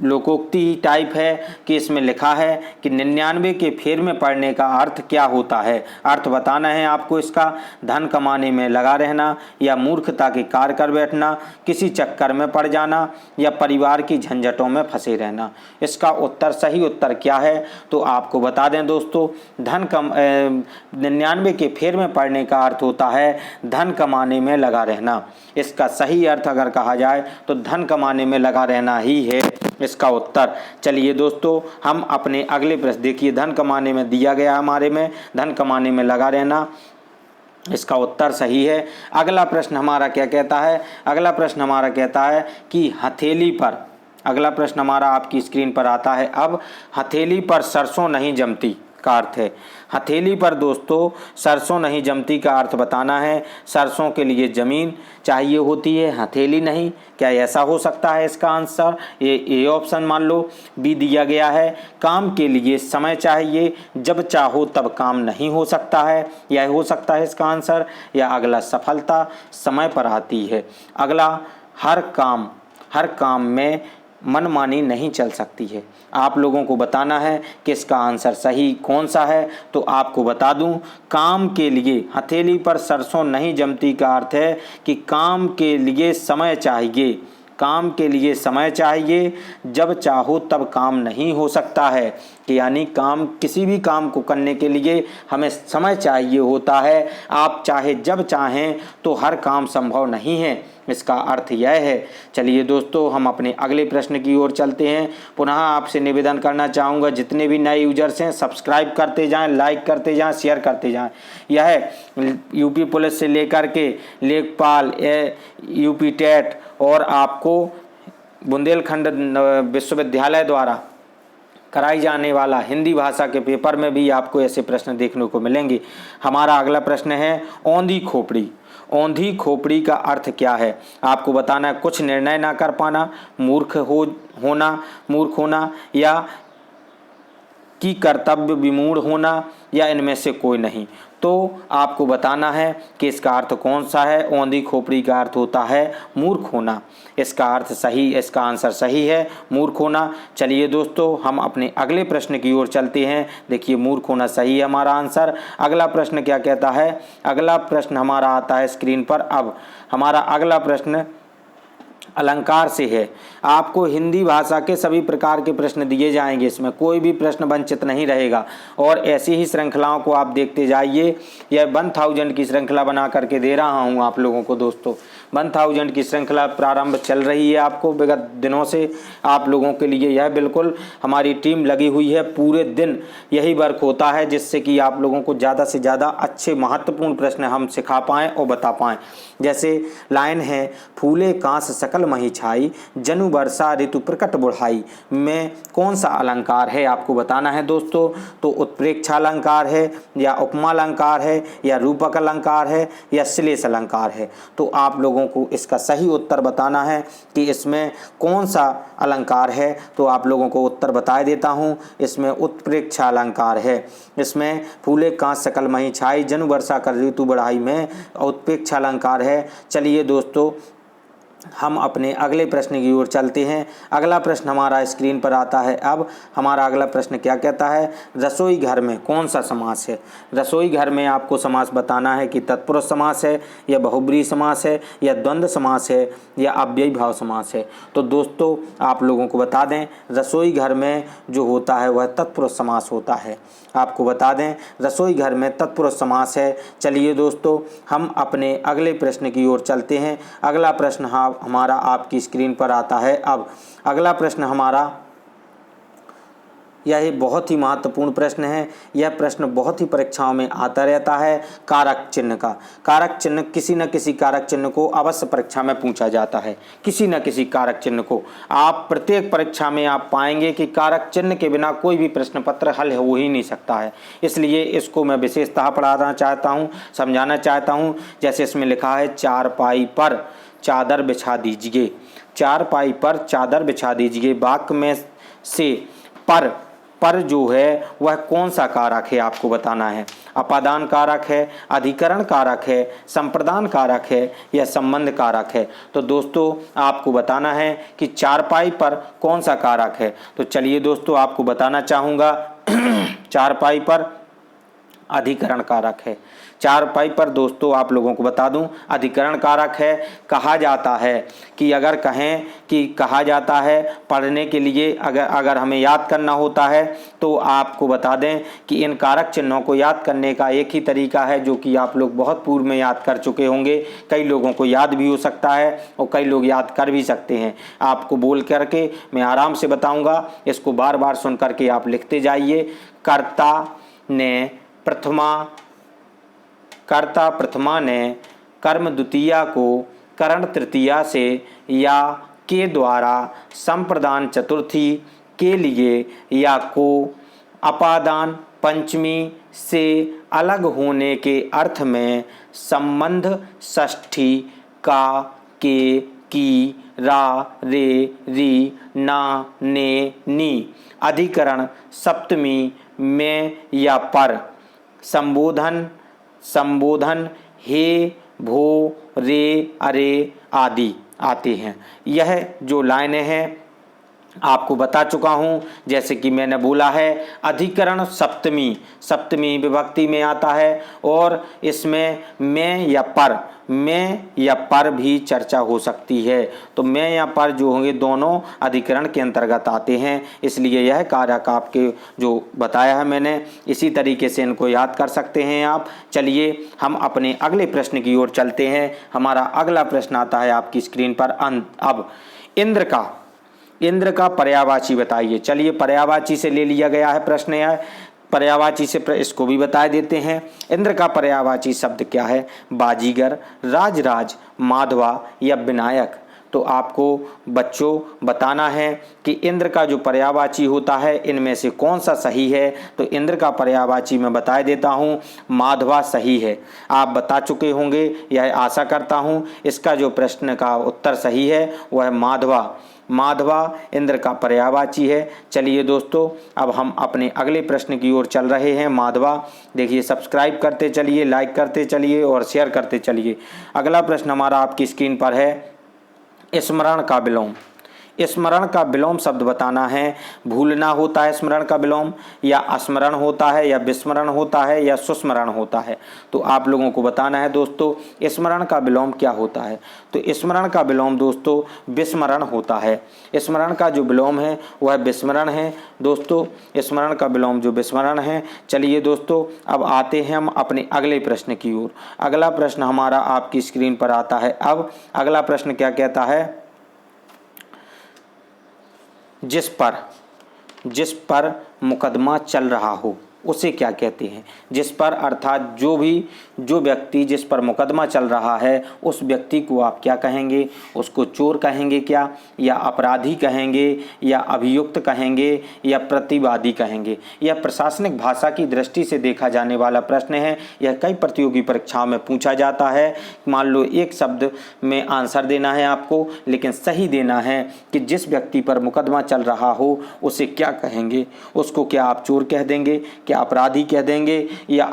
लोकोक्ति ही टाइप है कि इसमें लिखा है कि 99 के फेर में पड़ने का अर्थ क्या होता है। अर्थ बताना है आपको इसका। धन कमाने में लगा रहना, या मूर्खता के कार्य कर बैठना, किसी चक्कर में पड़ जाना, या परिवार की झंझटों में फंसे रहना। इसका उत्तर, सही उत्तर क्या है तो आपको बता दें दोस्तों, 99 के फेर में पड़ने का अर्थ होता है धन कमाने में लगा रहना। इसका सही अर्थ अगर कहा जाए तो धन कमाने में लगा रहना ही है इसका उत्तर। चलिए दोस्तों, हम अपने अगले प्रश्न देखिए, धन कमाने में दिया गया हमारे में धन कमाने में लगा रहना, इसका उत्तर सही है। अगला प्रश्न हमारा क्या कहता है? अगला प्रश्न हमारा कहता है कि हथेली पर, अगला प्रश्न हमारा आपकी स्क्रीन पर आता है अब, हथेली पर सरसों नहीं जमती का अर्थ है। हथेली पर दोस्तों सरसों नहीं जमती का अर्थ बताना है। सरसों के लिए ज़मीन चाहिए होती है, हथेली नहीं। क्या ऐसा हो सकता है इसका आंसर? ये ऑप्शन मान लो बी दिया गया है। काम के लिए समय चाहिए, जब चाहो तब काम नहीं हो सकता है, यह हो सकता है इसका आंसर। या अगला, सफलता समय पर आती है। अगला, हर काम में मनमानी नहीं चल सकती है। आप लोगों को बताना है कि इसका आंसर सही कौन सा है। तो आपको बता दूं, काम के लिए हथेली पर सरसों नहीं जमती का अर्थ है कि काम के लिए समय चाहिए, काम के लिए समय चाहिए, जब चाहो तब काम नहीं हो सकता है। कि यानी काम, किसी भी काम को करने के लिए हमें समय चाहिए होता है। आप चाहे जब चाहें तो हर काम संभव नहीं है, इसका अर्थ यह है। चलिए दोस्तों, हम अपने अगले प्रश्न की ओर चलते हैं। पुनः आपसे निवेदन करना चाहूँगा, जितने भी नए यूजर्स हैं सब्सक्राइब करते जाएं, लाइक करते जाएं, शेयर करते जाएं। यह यूपी पुलिस से लेकर के लेखपाल, यूपी टेट और आपको बुंदेलखंड विश्वविद्यालय द्वारा कराई जाने वाला हिंदी भाषा के पेपर में भी आपको ऐसे प्रश्न देखने को मिलेंगे। हमारा अगला प्रश्न है औंधी खोपड़ी। औंधी खोपड़ी का अर्थ क्या है आपको बताना है। कुछ निर्णय ना कर पाना, मूर्ख होना, या कि कर्तव्य विमूढ़ होना, या इनमें से कोई नहीं। तो आपको बताना है कि इसका अर्थ कौन सा है। औंधी खोपड़ी का अर्थ होता है मूर्ख होना। इसका अर्थ सही, इसका आंसर सही है, मूर्ख होना। चलिए दोस्तों, हम अपने अगले प्रश्न की ओर चलते हैं। देखिए, मूर्ख होना सही है हमारा आंसर। अगला प्रश्न क्या कहता है? अगला प्रश्न हमारा आता है स्क्रीन पर। अब हमारा अगला प्रश्न अलंकार से है। आपको हिंदी भाषा के सभी प्रकार के प्रश्न दिए जाएंगे, इसमें कोई भी प्रश्न वंचित नहीं रहेगा। और ऐसी ही श्रृंखलाओं को आप देखते जाइए। यह 1000 की श्रृंखला बना करके दे रहा हूं आप लोगों को दोस्तों। 1000 की श्रृंखला प्रारंभ चल रही है आपको विगत दिनों से। आप लोगों के लिए यह बिल्कुल हमारी टीम लगी हुई है, पूरे दिन यही वर्क होता है, जिससे कि आप लोगों को ज़्यादा से ज़्यादा अच्छे महत्वपूर्ण प्रश्न हम सिखा पाएँ और बता पाएँ। जैसे लाइन है, फूले कांस सकल मही छाई, जनु वर्षा ऋतु प्रकट बुढ़ाई, में कौन सा अलंकार है आपको बताना है दोस्तों। तो उत्प्रेक्षा अलंकार है, या उपमा अलंकार है, या रूपक अलंकार है, या श्लेष अलंकार है। तो आप लोगों को इसका सही उत्तर बताना है कि इसमें कौन सा अलंकार है। तो आप लोगों को उत्तर बता देता हूँ, इसमें उत्प्रेक्षा अलंकार है। इसमें फूले कांस सकल मही छाई, जनु वर्षा कर ऋतु बढ़ाई में उत्प्रेक्षा अलंकार है। चलिए दोस्तों, हम अपने अगले प्रश्न की ओर चलते हैं। अगला प्रश्न हमारा स्क्रीन पर आता है। अब हमारा अगला प्रश्न क्या कहता है? रसोई घर में कौन सा समास है? रसोई घर में आपको समास बताना है कि तत्पुरुष समास है, या बहुब्रीहि समास है, या द्वंद्व समास है, या अव्ययी भाव समास है। तो दोस्तों आप लोगों को बता दें, रसोई घर में जो होता है वह तत्पुरुष समास होता है। आपको बता दें, रसोई घर में तत्पुरुष समास है। चलिए दोस्तों, हम अपने अगले प्रश्न की ओर चलते हैं। अगला प्रश्न हमारा आपकी स्क्रीन पर आता है। अब अगला प्रश्न हमारा, यह बहुत ही महत्वपूर्ण प्रश्न है। यह प्रश्न बहुत ही परीक्षाओं में आता रहता है। कारक चिन्ह का, कारक चिन्ह, किसी न किसी कारक चिन्ह को अवश्य परीक्षा में पूछा जाता है। किसी न किसी कारक चिन्ह को आप प्रत्येक परीक्षा में आप पाएंगे कि कारक चिन्ह के बिना कोई भी प्रश्न पत्र हल हो ही नहीं सकता है। इसलिए इसको मैं विशेषतः पढ़ाना चाहता हूँ, समझाना चाहता हूँ। जैसे इसमें लिखा है, चारपाई पर चादर बिछा दीजिए। चारपाई पर चादर बिछा दीजिए। वाक्य में से पर पर जो है वह कौन सा कारक है आपको बताना है। अपादान कारक है, अधिकरण कारक है, संप्रदान कारक है या संबंध कारक है। तो दोस्तों आपको बताना है कि चारपाई पर कौन सा कारक है। तो चलिए दोस्तों आपको बताना चाहूँगा चारपाई पर अधिकरण कारक है। चारपाई पर दोस्तों आप लोगों को बता दूं अधिकरण कारक है। कहा जाता है कि अगर कहें कि कहा जाता है पढ़ने के लिए अगर हमें याद करना होता है तो आपको बता दें कि इन कारक चिन्हों को याद करने का एक ही तरीका है जो कि आप लोग बहुत पूर्व में याद कर चुके होंगे। कई लोगों को याद भी हो सकता है और कई लोग याद कर भी सकते हैं। आपको बोल करके मैं आराम से बताऊँगा, इसको बार बार सुन करके आप लिखते जाइए। कर्ता प्रथमा ने कर्म द्वितीया को करण तृतीया से या के द्वारा संप्रदान चतुर्थी के लिए या को अपादान पंचमी से अलग होने के अर्थ में संबंध षष्ठी का के की रा रे री ना ने नी अधिकरण सप्तमी में या पर संबोधन हे भो रे अरे आदि आते हैं। यह जो लाइनें हैं आपको बता चुका हूँ। जैसे कि मैंने बोला है अधिकरण सप्तमी विभक्ति में आता है और इसमें में या पर भी चर्चा हो सकती है। तो में या पर जो होंगे दोनों अधिकरण के अंतर्गत आते हैं, इसलिए यह कारक आपके जो बताया है मैंने इसी तरीके से इनको याद कर सकते हैं आप। चलिए हम अपने अगले प्रश्न की ओर चलते हैं। हमारा अगला प्रश्न आता है आपकी स्क्रीन पर। अब इंद्र का पर्यायवाची बताइए। चलिए पर्यायवाची से ले लिया गया है प्रश्न, है पर्यायवाची से इसको भी बता देते हैं। इंद्र का पर्यायवाची शब्द क्या है? बाजीगर, राजराज, माधवा या विनायक। तो आपको बच्चों बताना है कि इंद्र का जो पर्यायवाची होता है इनमें से कौन सा सही है। तो इंद्र का पर्यायवाची मैं बता देता हूँ, माधवा सही है। आप बता चुके होंगे, यह आशा करता हूँ। इसका जो प्रश्न का उत्तर सही है वह माधवा इंद्र का पर्यायवाची है। चलिए दोस्तों अब हम अपने अगले प्रश्न की ओर चल रहे हैं। माधवा देखिए, सब्सक्राइब करते चलिए, लाइक करते चलिए और शेयर करते चलिए। अगला प्रश्न हमारा आपकी स्क्रीन पर है स्मरण का विलोम। स्मरण का विलोम शब्द बताना है। भूलना होता है स्मरण का विलोम, या स्मरण होता है, या विस्मरण होता है, या सुस्मरण होता है। तो आप लोगों को बताना है दोस्तों स्मरण का विलोम क्या होता है। तो स्मरण का विलोम दोस्तों विस्मरण होता है। स्मरण का जो विलोम है वह विस्मरण है दोस्तों, स्मरण का विलोम जो विस्मरण है। चलिए दोस्तों अब आते हैं हम अपने अगले प्रश्न की ओर। अगला प्रश्न हमारा आपकी स्क्रीन पर आता है। अब अगला प्रश्न क्या कहता है? जिस पर मुकदमा चल रहा हो उसे क्या कहते हैं? जिस पर अर्थात जो व्यक्ति जिस पर मुकदमा चल रहा है उस व्यक्ति को आप क्या कहेंगे? उसको चोर कहेंगे क्या, या अपराधी कहेंगे, या अभियुक्त कहेंगे, या प्रतिवादी कहेंगे? यह प्रशासनिक भाषा की दृष्टि से देखा जाने वाला प्रश्न है। यह कई प्रतियोगी परीक्षाओं में पूछा जाता है। मान लो एक शब्द में आंसर देना है आपको, लेकिन सही देना है कि जिस व्यक्ति पर मुकदमा चल रहा हो उसे क्या कहेंगे? उसको क्या आप चोर कह देंगे, क्या अपराधी कह देंगे, या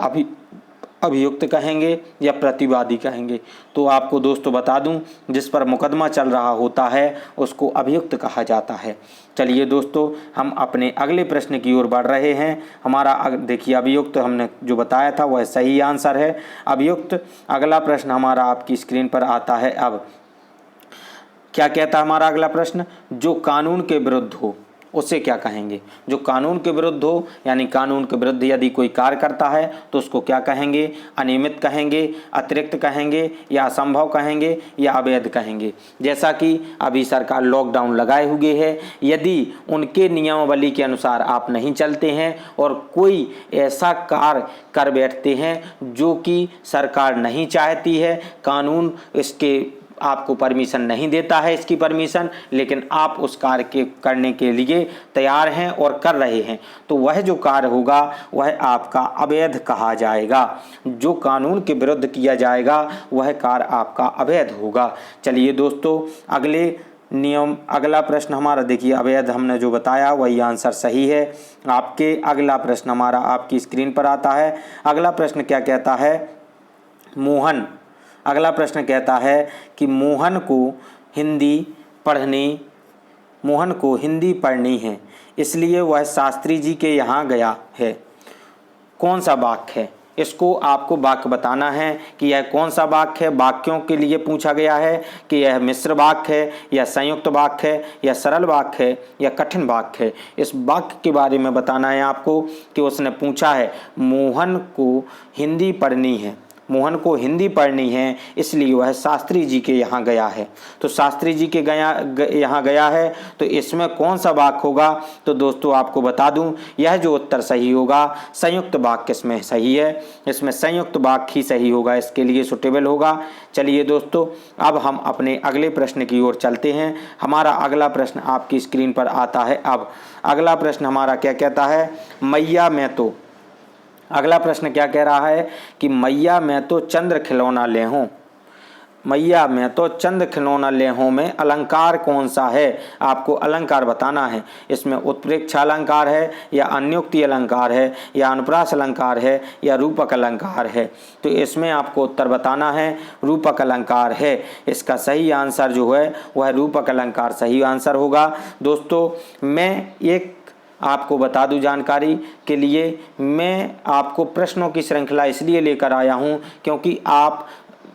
अभियुक्त कहेंगे, या प्रतिवादी कहेंगे? तो आपको दोस्तों बता दूं जिस पर मुकदमा चल रहा होता है उसको अभियुक्त कहा जाता है। चलिए दोस्तों हम अपने अगले प्रश्न की ओर बढ़ रहे हैं। हमारा देखिए अभियुक्त हमने जो बताया था वह सही आंसर है, अभियुक्त। अगला प्रश्न हमारा आपकी स्क्रीन पर आता है। अब क्या कहता है हमारा अगला प्रश्न? जो कानून के विरुद्ध हो उसे क्या कहेंगे? जो कानून के विरुद्ध हो, यानी कानून के विरुद्ध यदि कोई कार्य करता है तो उसको क्या कहेंगे? अनियमित कहेंगे, अतिरिक्त कहेंगे, या असंभव कहेंगे, या अवैध कहेंगे? जैसा कि अभी सरकार लॉकडाउन लगाए हुए है, यदि उनके नियमावली के अनुसार आप नहीं चलते हैं और कोई ऐसा कार्य कर बैठते हैं जो कि सरकार नहीं चाहती है, कानून इसके आपको परमिशन नहीं देता है इसकी परमिशन, लेकिन आप उस कार्य के करने के लिए तैयार हैं और कर रहे हैं, तो वह जो कार्य होगा वह आपका अवैध कहा जाएगा। जो कानून के विरुद्ध किया जाएगा वह कार्य आपका अवैध होगा। चलिए दोस्तों अगले नियम। अगला प्रश्न हमारा देखिए, अवैध हमने जो बताया वही आंसर सही है आपके। अगला प्रश्न हमारा आपकी स्क्रीन पर आता है। अगला प्रश्न क्या कहता है, मोहन, अगला प्रश्न कहता है कि मोहन को हिंदी पढ़नी है, इसलिए वह शास्त्री जी के यहाँ गया है। कौन सा वाक्य है? इसको आपको वाक्य बताना है कि यह कौन सा वाक्य है। वाक्यों के लिए पूछा गया है कि यह मिश्र वाक्य है या संयुक्त वाक्य है या सरल वाक्य है या कठिन वाक्य है। इस वाक्य के बारे में बताना है आपको कि उसने पूछा है मोहन को हिंदी पढ़नी है, मोहन को हिंदी पढ़नी है, इसलिए वह शास्त्री जी के यहाँ गया है। तो शास्त्री जी के यहाँ गया है, तो इसमें कौन सा वाक्य होगा? तो दोस्तों आपको बता दूं, यह जो उत्तर सही होगा संयुक्त वाक्य इसमें सही है, इसमें संयुक्त वाक्य ही सही होगा, इसके लिए सुटेबल होगा। चलिए दोस्तों, अब हम अपने अगले प्रश्न की ओर चलते हैं। हमारा अगला प्रश्न आपकी स्क्रीन पर आता है। अब अगला प्रश्न हमारा क्या कहता है, मैया मैं तो, अगला प्रश्न क्या कह रहा है कि मैया मैं तो चंद्र खिलौना ले हूँ, मैया मैं तो चंद्र खिलौना ले हूँ में अलंकार कौन सा है? आपको अलंकार बताना है। इसमें उत्प्रेक्षा अलंकार है या अन्योक्ति अलंकार है या अनुप्रास अलंकार है या रूपक अलंकार है? तो इसमें आपको उत्तर बताना है, रूपक अलंकार है। इसका सही आंसर जो है वह रूपक अलंकार सही आंसर होगा। दोस्तों मैं एक आपको बता दूं जानकारी के लिए, मैं आपको प्रश्नों की श्रृंखला इसलिए लेकर आया हूं क्योंकि आप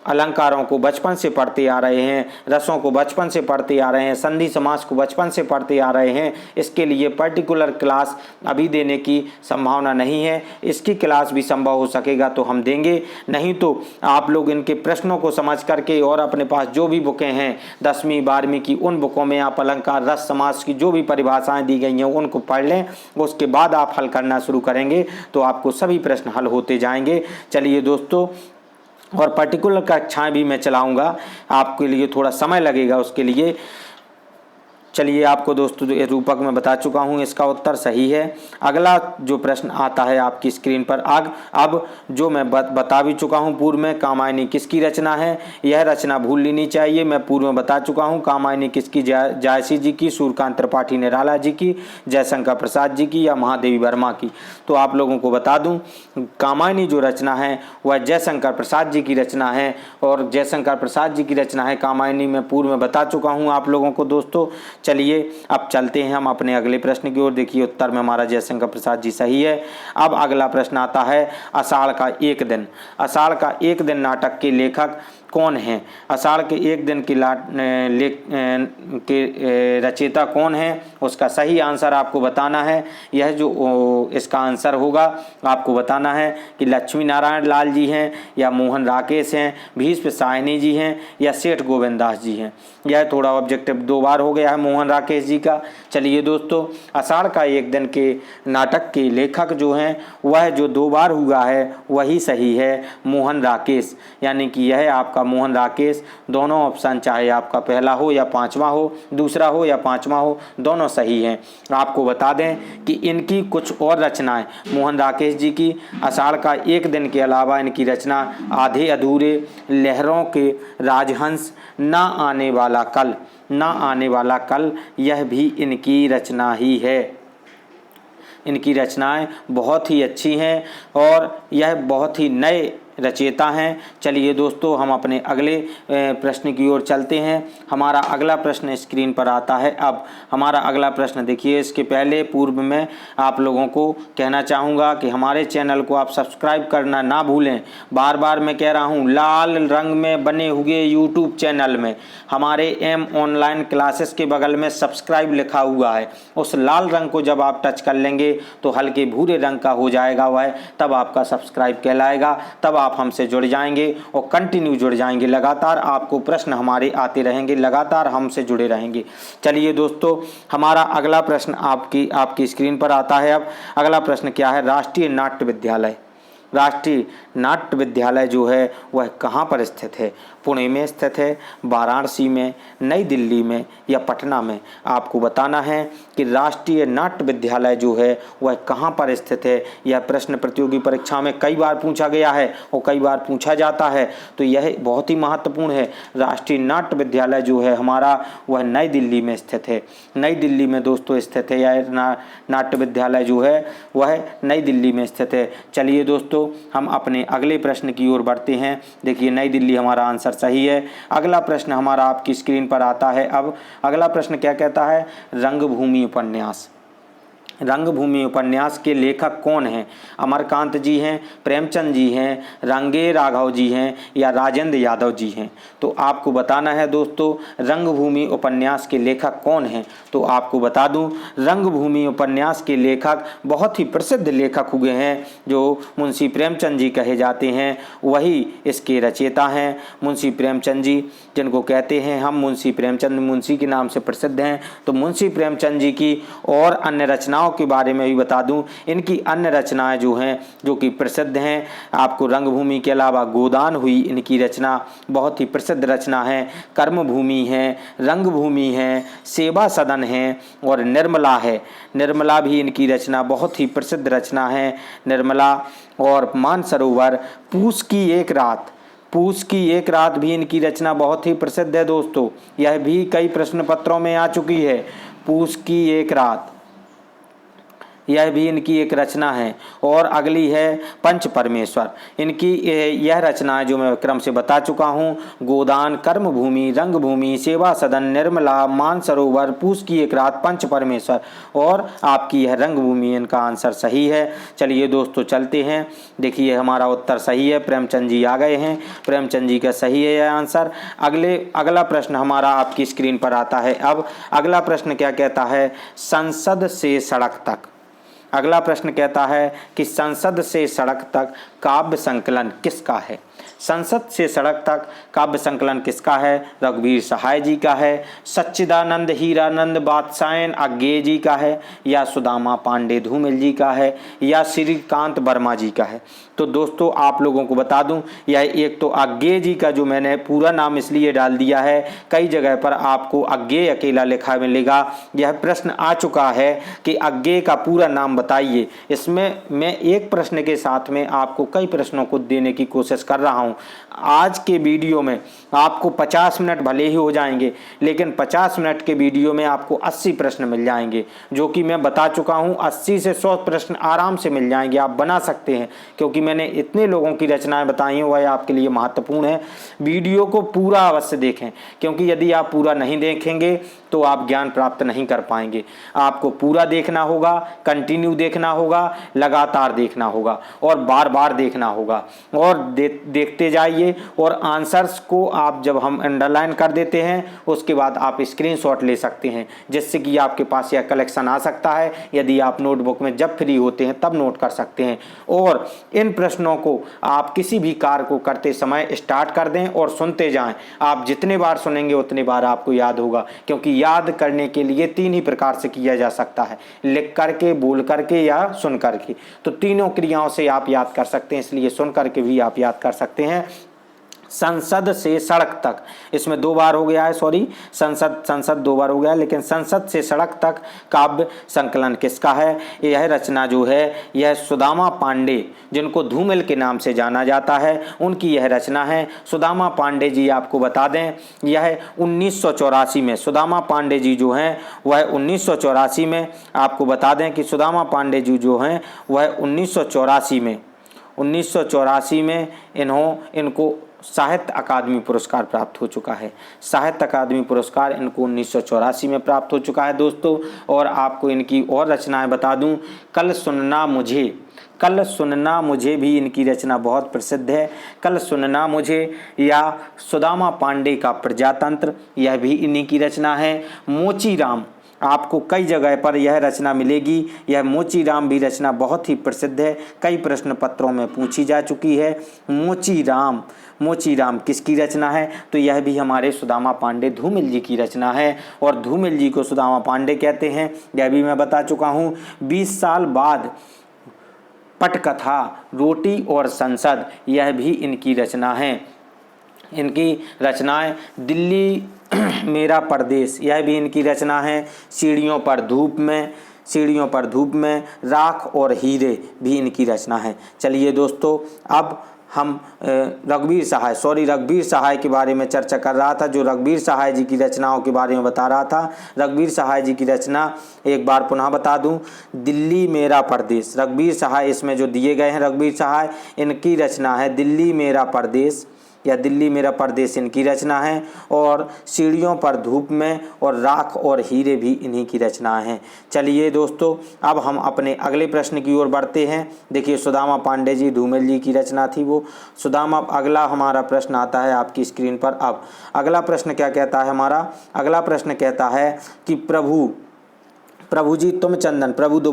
अलंकारों को बचपन से पढ़ते आ रहे हैं, रसों को बचपन से पढ़ते आ रहे हैं, संधि समास को बचपन से पढ़ते आ रहे हैं। इसके लिए पर्टिकुलर क्लास अभी देने की संभावना नहीं है। इसकी क्लास भी संभव हो सकेगा तो हम देंगे, नहीं तो आप लोग इनके प्रश्नों को समझ करके और अपने पास जो भी बुकें हैं 10वीं 12वीं की, उन बुकों में आप अलंकार रस समास की जो भी परिभाषाएँ दी गई हैं उनको पढ़ लें। उसके बाद आप हल करना शुरू करेंगे तो आपको सभी प्रश्न हल होते जाएंगे। चलिए दोस्तों, और पर्टिकुलर कक्षाएं भी मैं चलाऊंगा, आपके लिए थोड़ा समय लगेगा उसके लिए। चलिए आपको दोस्तों रूपक में बता चुका हूँ, इसका उत्तर सही है। अगला जो प्रश्न आता है आपकी स्क्रीन पर, अब जो मैं बता भी चुका हूँ पूर्व में, कामायनी किसकी रचना है? यह रचना भूल लेनी चाहिए, मैं पूर्व में बता चुका हूँ। कामायनी किसकी? जायसी जी की, सूर्यकांत त्रिपाठी निराला जी की, जयशंकर प्रसाद जी की या महादेवी वर्मा की? तो आप लोगों को बता दूँ, कामायनी जो रचना है वह जयशंकर प्रसाद जी की रचना है, और जयशंकर प्रसाद जी की रचना है कामायनी, मैं पूर्व में बता चुका हूँ आप लोगों को दोस्तों। चलिए अब चलते हैं हम अपने अगले प्रश्न की ओर। देखिए उत्तर में हमारा जयशंकर प्रसाद जी सही है। अब अगला प्रश्न आता है, आषाढ़ का एक दिन, आषाढ़ का एक दिन नाटक के लेखक कौन है? आषाढ़ के एक दिन की रचयिता कौन है? उसका सही आंसर आपको बताना है। यह जो इसका आंसर होगा आपको बताना है कि लक्ष्मी नारायण लाल जी हैं या मोहन राकेश हैं, भीष्म साहनी जी हैं या सेठ गोविंद दास जी हैं। यह थोड़ा ऑब्जेक्टिव दो बार हो गया है मोहन राकेश जी का। चलिए दोस्तों, आषाढ़ का एक दिन के नाटक के लेखक जो हैं वह जो दो बार हुआ है वही सही है, मोहन राकेश। यानी कि यह आपका मोहन राकेश, दोनों ऑप्शन चाहे आपका पहला हो या पांचवा हो, दूसरा हो या पांचवा हो, दोनों सही हैं। आपको बता दें कि इनकी कुछ और रचनाएं, मोहन राकेश जी की आषाढ़ का एक दिन के अलावा इनकी रचना आधे अधूरे, लहरों के राजहंस, ना आने वाला कल, ना आने वाला कल, यह भी इनकी रचना ही है। इनकी रचनाएं बहुत ही अच्छी हैं और यह बहुत ही नए रचयिता हैं। चलिए दोस्तों, हम अपने अगले प्रश्न की ओर चलते हैं। हमारा अगला प्रश्न स्क्रीन पर आता है। अब हमारा अगला प्रश्न देखिए, इसके पहले पूर्व में आप लोगों को कहना चाहूँगा कि हमारे चैनल को आप सब्सक्राइब करना ना भूलें। बार बार मैं कह रहा हूँ, लाल रंग में बने हुए यूट्यूब चैनल में हमारे एम ऑनलाइन क्लासेस के बगल में सब्सक्राइब लिखा हुआ है। उस लाल रंग को जब आप टच कर लेंगे तो हल्के भूरे रंग का हो जाएगा वह, तब आपका सब्सक्राइब कहलाएगा। तब आप हमसे जुड़ जाएंगे और कंटिन्यू जुड़ जाएंगे, लगातार आपको प्रश्न हमारे आते रहेंगे, लगातार हमसे जुड़े रहेंगे। चलिए दोस्तों, हमारा अगला प्रश्न आपकी स्क्रीन पर आता है। अब अगला प्रश्न क्या है? राष्ट्रीय नाट्य विद्यालय, राष्ट्रीय नाट्य विद्यालय जो है वह कहाँ पर स्थित है? पुणे में स्थित है, वाराणसी में, नई दिल्ली में या पटना में? आपको बताना है कि राष्ट्रीय नाट्य विद्यालय जो है वह कहाँ पर स्थित है। यह प्रश्न प्रतियोगी परीक्षा में कई बार पूछा गया है और कई बार पूछा जाता है, तो यह बहुत ही महत्वपूर्ण है। राष्ट्रीय नाट्य विद्यालय जो है हमारा वह नई दिल्ली में स्थित है। नई दिल्ली में दोस्तों स्थित है, यह नाट्य विद्यालय जो है वह नई दिल्ली में स्थित है। चलिए दोस्तों हम अपने अगले प्रश्न की ओर बढ़ते हैं। देखिए नई दिल्ली हमारा आंसर सही है। अगला प्रश्न हमारा आपकी स्क्रीन पर आता है। अब अगला प्रश्न क्या कहता है? रंगभूमि उपन्यास। रंगभूमि उपन्यास के लेखक कौन हैं? अमरकांत जी हैं, प्रेमचंद जी हैं, रंगे राघव जी हैं या राजेंद्र यादव जी हैं? तो आपको बताना है दोस्तों रंगभूमि उपन्यास के लेखक कौन हैं। तो आपको बता दूं रंगभूमि उपन्यास के लेखक बहुत ही प्रसिद्ध लेखक हुए हैं जो मुंशी प्रेमचंद जी कहे जाते हैं, वही इसके रचयिता हैं मुंशी प्रेमचंद जी, जिनको कहते हैं हम मुंशी प्रेमचंद, मुंशी के नाम से प्रसिद्ध हैं। तो मुंशी प्रेमचंद जी की और अन्य रचनाओं के बारे में भी बता दूं, इनकी अन्य रचनाएं जो हैं जो कि प्रसिद्ध हैं। आपको रंगभूमि के अलावा गोदान हुई इनकी रचना बहुत ही प्रसिद्ध रचना है, कर्मभूमि है, रंगभूमि है, सेवा सदन है और निर्मला है। निर्मला भी इनकी रचना बहुत ही प्रसिद्ध रचना है, निर्मला। और मानसरोवर, पूस की एक रात, पूस की एक रात भी इनकी रचना बहुत ही प्रसिद्ध है दोस्तों, यह भी कई प्रश्न पत्रों में आ चुकी है। पूस की एक रात यह भी इनकी एक रचना है। और अगली है पंच परमेश्वर, इनकी यह रचना जो मैं क्रम से बता चुका हूँ, गोदान, कर्मभूमि, रंगभूमि, सेवा सदन, निर्मला, मानसरोवर, पूस की एक रात, पंच परमेश्वर और आपकी यह रंगभूमि, इनका आंसर सही है। चलिए दोस्तों चलते हैं। देखिए हमारा उत्तर सही है, प्रेमचंद जी आ गए हैं, प्रेमचंद जी का सही है यह आंसर। अगला प्रश्न हमारा आपकी स्क्रीन पर आता है। अब अगला प्रश्न क्या कहता है? संसद से सड़क तक। अगला प्रश्न कहता है कि संसद से सड़क तक काव्य संकलन किसका है? संसद से सड़क तक काव्य संकलन किसका है? रघुवीर सहाय जी का है, सच्चिदानंद हीरानंद बादशायन अज्ञेय जी का है या सुदामा पांडे धूमिल जी का है या श्रीकांत वर्मा जी का है? तो दोस्तों आप लोगों को बता दूं, यह एक तो अज्ञेय जी का जो मैंने पूरा नाम इसलिए डाल दिया है, कई जगह पर आपको अज्ञेय अकेला लिखा मिलेगा। यह प्रश्न आ चुका है कि अज्ञेय का पूरा नाम बताइए। इसमें मैं एक प्रश्न के साथ में आपको कई प्रश्नों को देने की कोशिश कर रहा हूं। आज के वीडियो में आपको 50 मिनट भले ही हो जाएंगे, लेकिन 50 मिनट के वीडियो में आपको 80 प्रश्न मिल जाएंगे, जो कि मैं बता चुका हूं। 80 से 100 प्रश्न आराम से मिल जाएंगे, आप बना सकते हैं, क्योंकि मैंने इतने लोगों की रचनाएं बताई हैं, वह आपके लिए महत्वपूर्ण है। वीडियो को पूरा अवश्य देखें, क्योंकि यदि आप पूरा नहीं देखेंगे तो आप ज्ञान प्राप्त नहीं कर पाएंगे। आपको पूरा देखना होगा, कंटिन्यू देखना होगा, लगातार देखना होगा और बार बार देखना होगा और देखते जाइए। और आंसर्स को आप जब हम अंडरलाइन कर देते हैं उसके बाद आप स्क्रीनशॉट ले सकते हैं, जिससे कि आपके पास यह कलेक्शन आ सकता है। यदि आप नोटबुक में जब फ्री होते हैं तब नोट कर सकते हैं। और इन प्रश्नों को आप किसी भी कार्य को करते समय स्टार्ट कर दें और सुनते जाएं। आप जितने बार सुनेंगे उतने बार आपको याद होगा, क्योंकि याद करने के लिए 3 ही प्रकार से किया जा सकता है, लिख करके, बोल करके या सुन करके। तो तीनों क्रियाओं से आप याद कर सकते हैं, इसलिए सुन करके भी आप याद कर सकते हैं। संसद से सड़क तक, इसमें 2 बार हो गया है, सॉरी, संसद 2 बार हो गया है, लेकिन संसद से सड़क तक काव्य संकलन किसका है? यह रचना जो है यह सुदामा पांडे, जिनको धूमिल के नाम से जाना जाता है, उनकी यह रचना है। सुदामा पांडे जी आपको बता दें यह 1984 में, सुदामा पांडे जी जो हैं वह 1984 में, आपको बता दें कि सुदामा पांडे जी जो हैं वह 1984 में इनको साहित्य अकादमी पुरस्कार प्राप्त हो चुका है। साहित्य अकादमी पुरस्कार इनको 1984 में प्राप्त हो चुका है दोस्तों। और आपको इनकी और रचनाएं बता दूं, कल सुनना मुझे भी इनकी रचना बहुत प्रसिद्ध है। कल सुनना मुझे या सुदामा पांडे का प्रजातंत्र, यह भी इन्हीं की रचना है। मोचीराम, आपको कई जगह पर यह रचना मिलेगी। यह मोचीराम भी रचना बहुत ही प्रसिद्ध है, कई प्रश्न पत्रों में पूछी जा चुकी है। मोचीराम किसकी रचना है? तो यह भी हमारे सुदामा पांडे धूमिल जी की रचना है और धूमिल जी को सुदामा पांडे कहते हैं, यह भी मैं बता चुका हूँ। 20 साल बाद पटकथा, रोटी और संसद, यह भी इनकी रचना है। इनकी रचनाएं दिल्ली मेरा परदेश, यह भी इनकी रचना है। सीढ़ियों पर धूप में, राख और हीरे भी इनकी रचना है। चलिए दोस्तों, अब हम रघुवीर सहाय के बारे में चर्चा कर रहा था, जो रघुवीर सहाय जी की रचनाओं के बारे में बता रहा था। रघुवीर सहाय जी की रचना एक बार पुनः बता दूं, दिल्ली मेरा परदेश। रघुवीर सहाय इसमें जो दिए गए हैं, रघुवीर सहाय इनकी रचना है दिल्ली मेरा परदेश या दिल्ली मेरा परदेश इनकी रचना है। और सीढ़ियों पर धूप में और राख और हीरे भी इन्हीं की रचना है। चलिए दोस्तों, अब हम अपने अगले प्रश्न की ओर बढ़ते हैं। देखिए, सुदामा पांडे जी धूमेल जी की रचना थी वो सुदामा। अगला हमारा प्रश्न आता है आपकी स्क्रीन पर। अब अगला प्रश्न क्या कहता है हमारा? अगला प्रश्न कहता है कि प्रभु जी तुम चंदन, प्रभु दो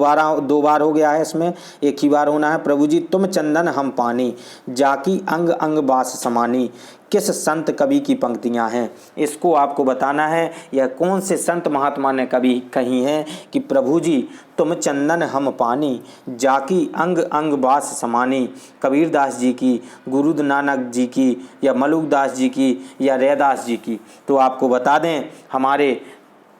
बार हो गया है, इसमें एक ही बार होना है। प्रभु जी तुम चंदन हम पानी, जाकी अंग अंग बास समानी, किस संत कवि की पंक्तियां हैं? इसको आपको बताना है। यह कौन से संत महात्मा ने कवि कही हैं कि प्रभु जी तुम चंदन हम पानी, जाकी अंग अंग बास समानी? कबीरदास जी की, गुरु नानक जी की, या मलुकदास जी की, या रैदास जी की? तो आपको बता दें, हमारे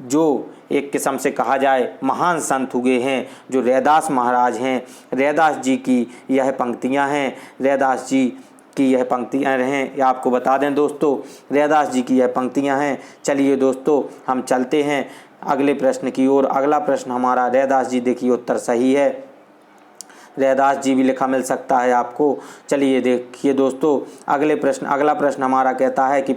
जो एक किस्म से कहा जाए महान संत हुए हैं, जो रैदास महाराज हैं, रैदास जी की यह पंक्तियां हैं। रैदास जी की यह पंक्तियां हैं, या आपको बता दें दोस्तों, रैदास जी की यह पंक्तियां हैं। चलिए दोस्तों, हम चलते हैं अगले प्रश्न की ओर। अगला प्रश्न हमारा रैदास जी, देखिए उत्तर सही है, रैदास जी भी लिखा मिल सकता है आपको। चलिए देखिए दोस्तों, अगला प्रश्न हमारा कहता है कि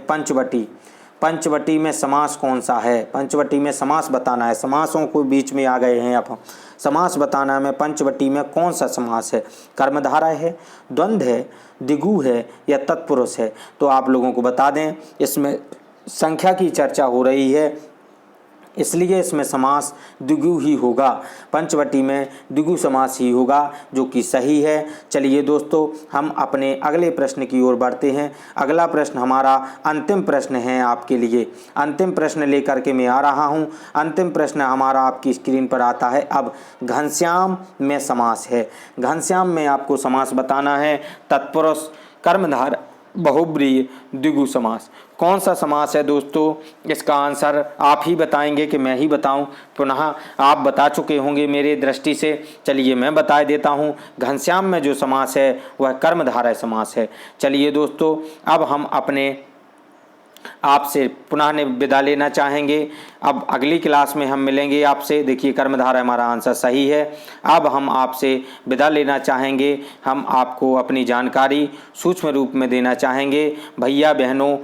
पंचवटी में समास कौन सा है? पंचवटी में समास बताना है। समासों को बीच में आ गए हैं, अब हम समास बताना है। पंचवटी में कौन सा समास है? कर्मधारय है, द्वंद्व है, द्विगु है, या तत्पुरुष है? तो आप लोगों को बता दें, इसमें संख्या की चर्चा हो रही है, इसलिए इसमें समास द्विगु ही होगा। पंचवटी में द्विगु समास ही होगा, जो कि सही है। चलिए दोस्तों, हम अपने अगले प्रश्न की ओर बढ़ते हैं। अगला प्रश्न हमारा अंतिम प्रश्न है आपके लिए। अंतिम प्रश्न लेकर के मैं आ रहा हूं। अंतिम प्रश्न हमारा आपकी स्क्रीन पर आता है। अब घनश्याम में समास है। घनश्याम में आपको समास बताना है। तत्पुरुष, कर्मधारय, बहुब्रीहि, द्विगु समास। कौन सा समास है दोस्तों? इसका आंसर आप ही बताएंगे कि मैं ही बताऊं? पुनः आप बता चुके होंगे मेरे दृष्टि से। चलिए मैं बता देता हूं। घनश्याम में जो समास है वह कर्मधारय समास है। चलिए दोस्तों, अब हम अपने आपसे पुनः विदा लेना चाहेंगे। अब अगली क्लास में हम मिलेंगे आपसे। देखिए, कर्मधारय हमारा आंसर सही है। अब हम आपसे विदा लेना चाहेंगे। हम आपको अपनी जानकारी सूक्ष्म रूप में देना चाहेंगे। भैया बहनों,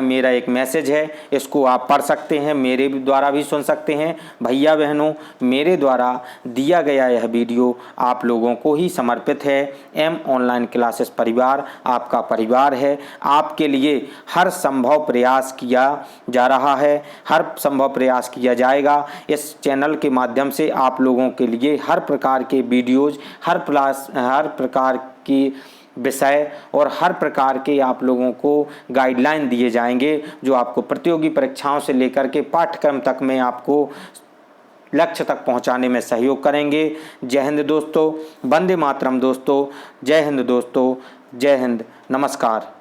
मेरा एक मैसेज है, इसको आप पढ़ सकते हैं, मेरे द्वारा भी सुन सकते हैं। भैया बहनों, मेरे द्वारा दिया गया यह वीडियो आप लोगों को ही समर्पित है। एम ऑनलाइन क्लासेस परिवार आपका परिवार है। आपके लिए हर संभव प्रयास किया जा रहा है, हर संभव प्रयास किया जाएगा। इस चैनल के माध्यम से आप लोगों के लिए हर प्रकार के वीडियोज़, हर प्रकार की विषय और हर प्रकार के आप लोगों को गाइडलाइन दिए जाएंगे, जो आपको प्रतियोगी परीक्षाओं से लेकर के पाठ्यक्रम तक में आपको लक्ष्य तक पहुंचाने में सहयोग करेंगे। जय हिंद दोस्तों, वंदे मातरम दोस्तों, जय हिंद दोस्तों, जय हिंद, नमस्कार।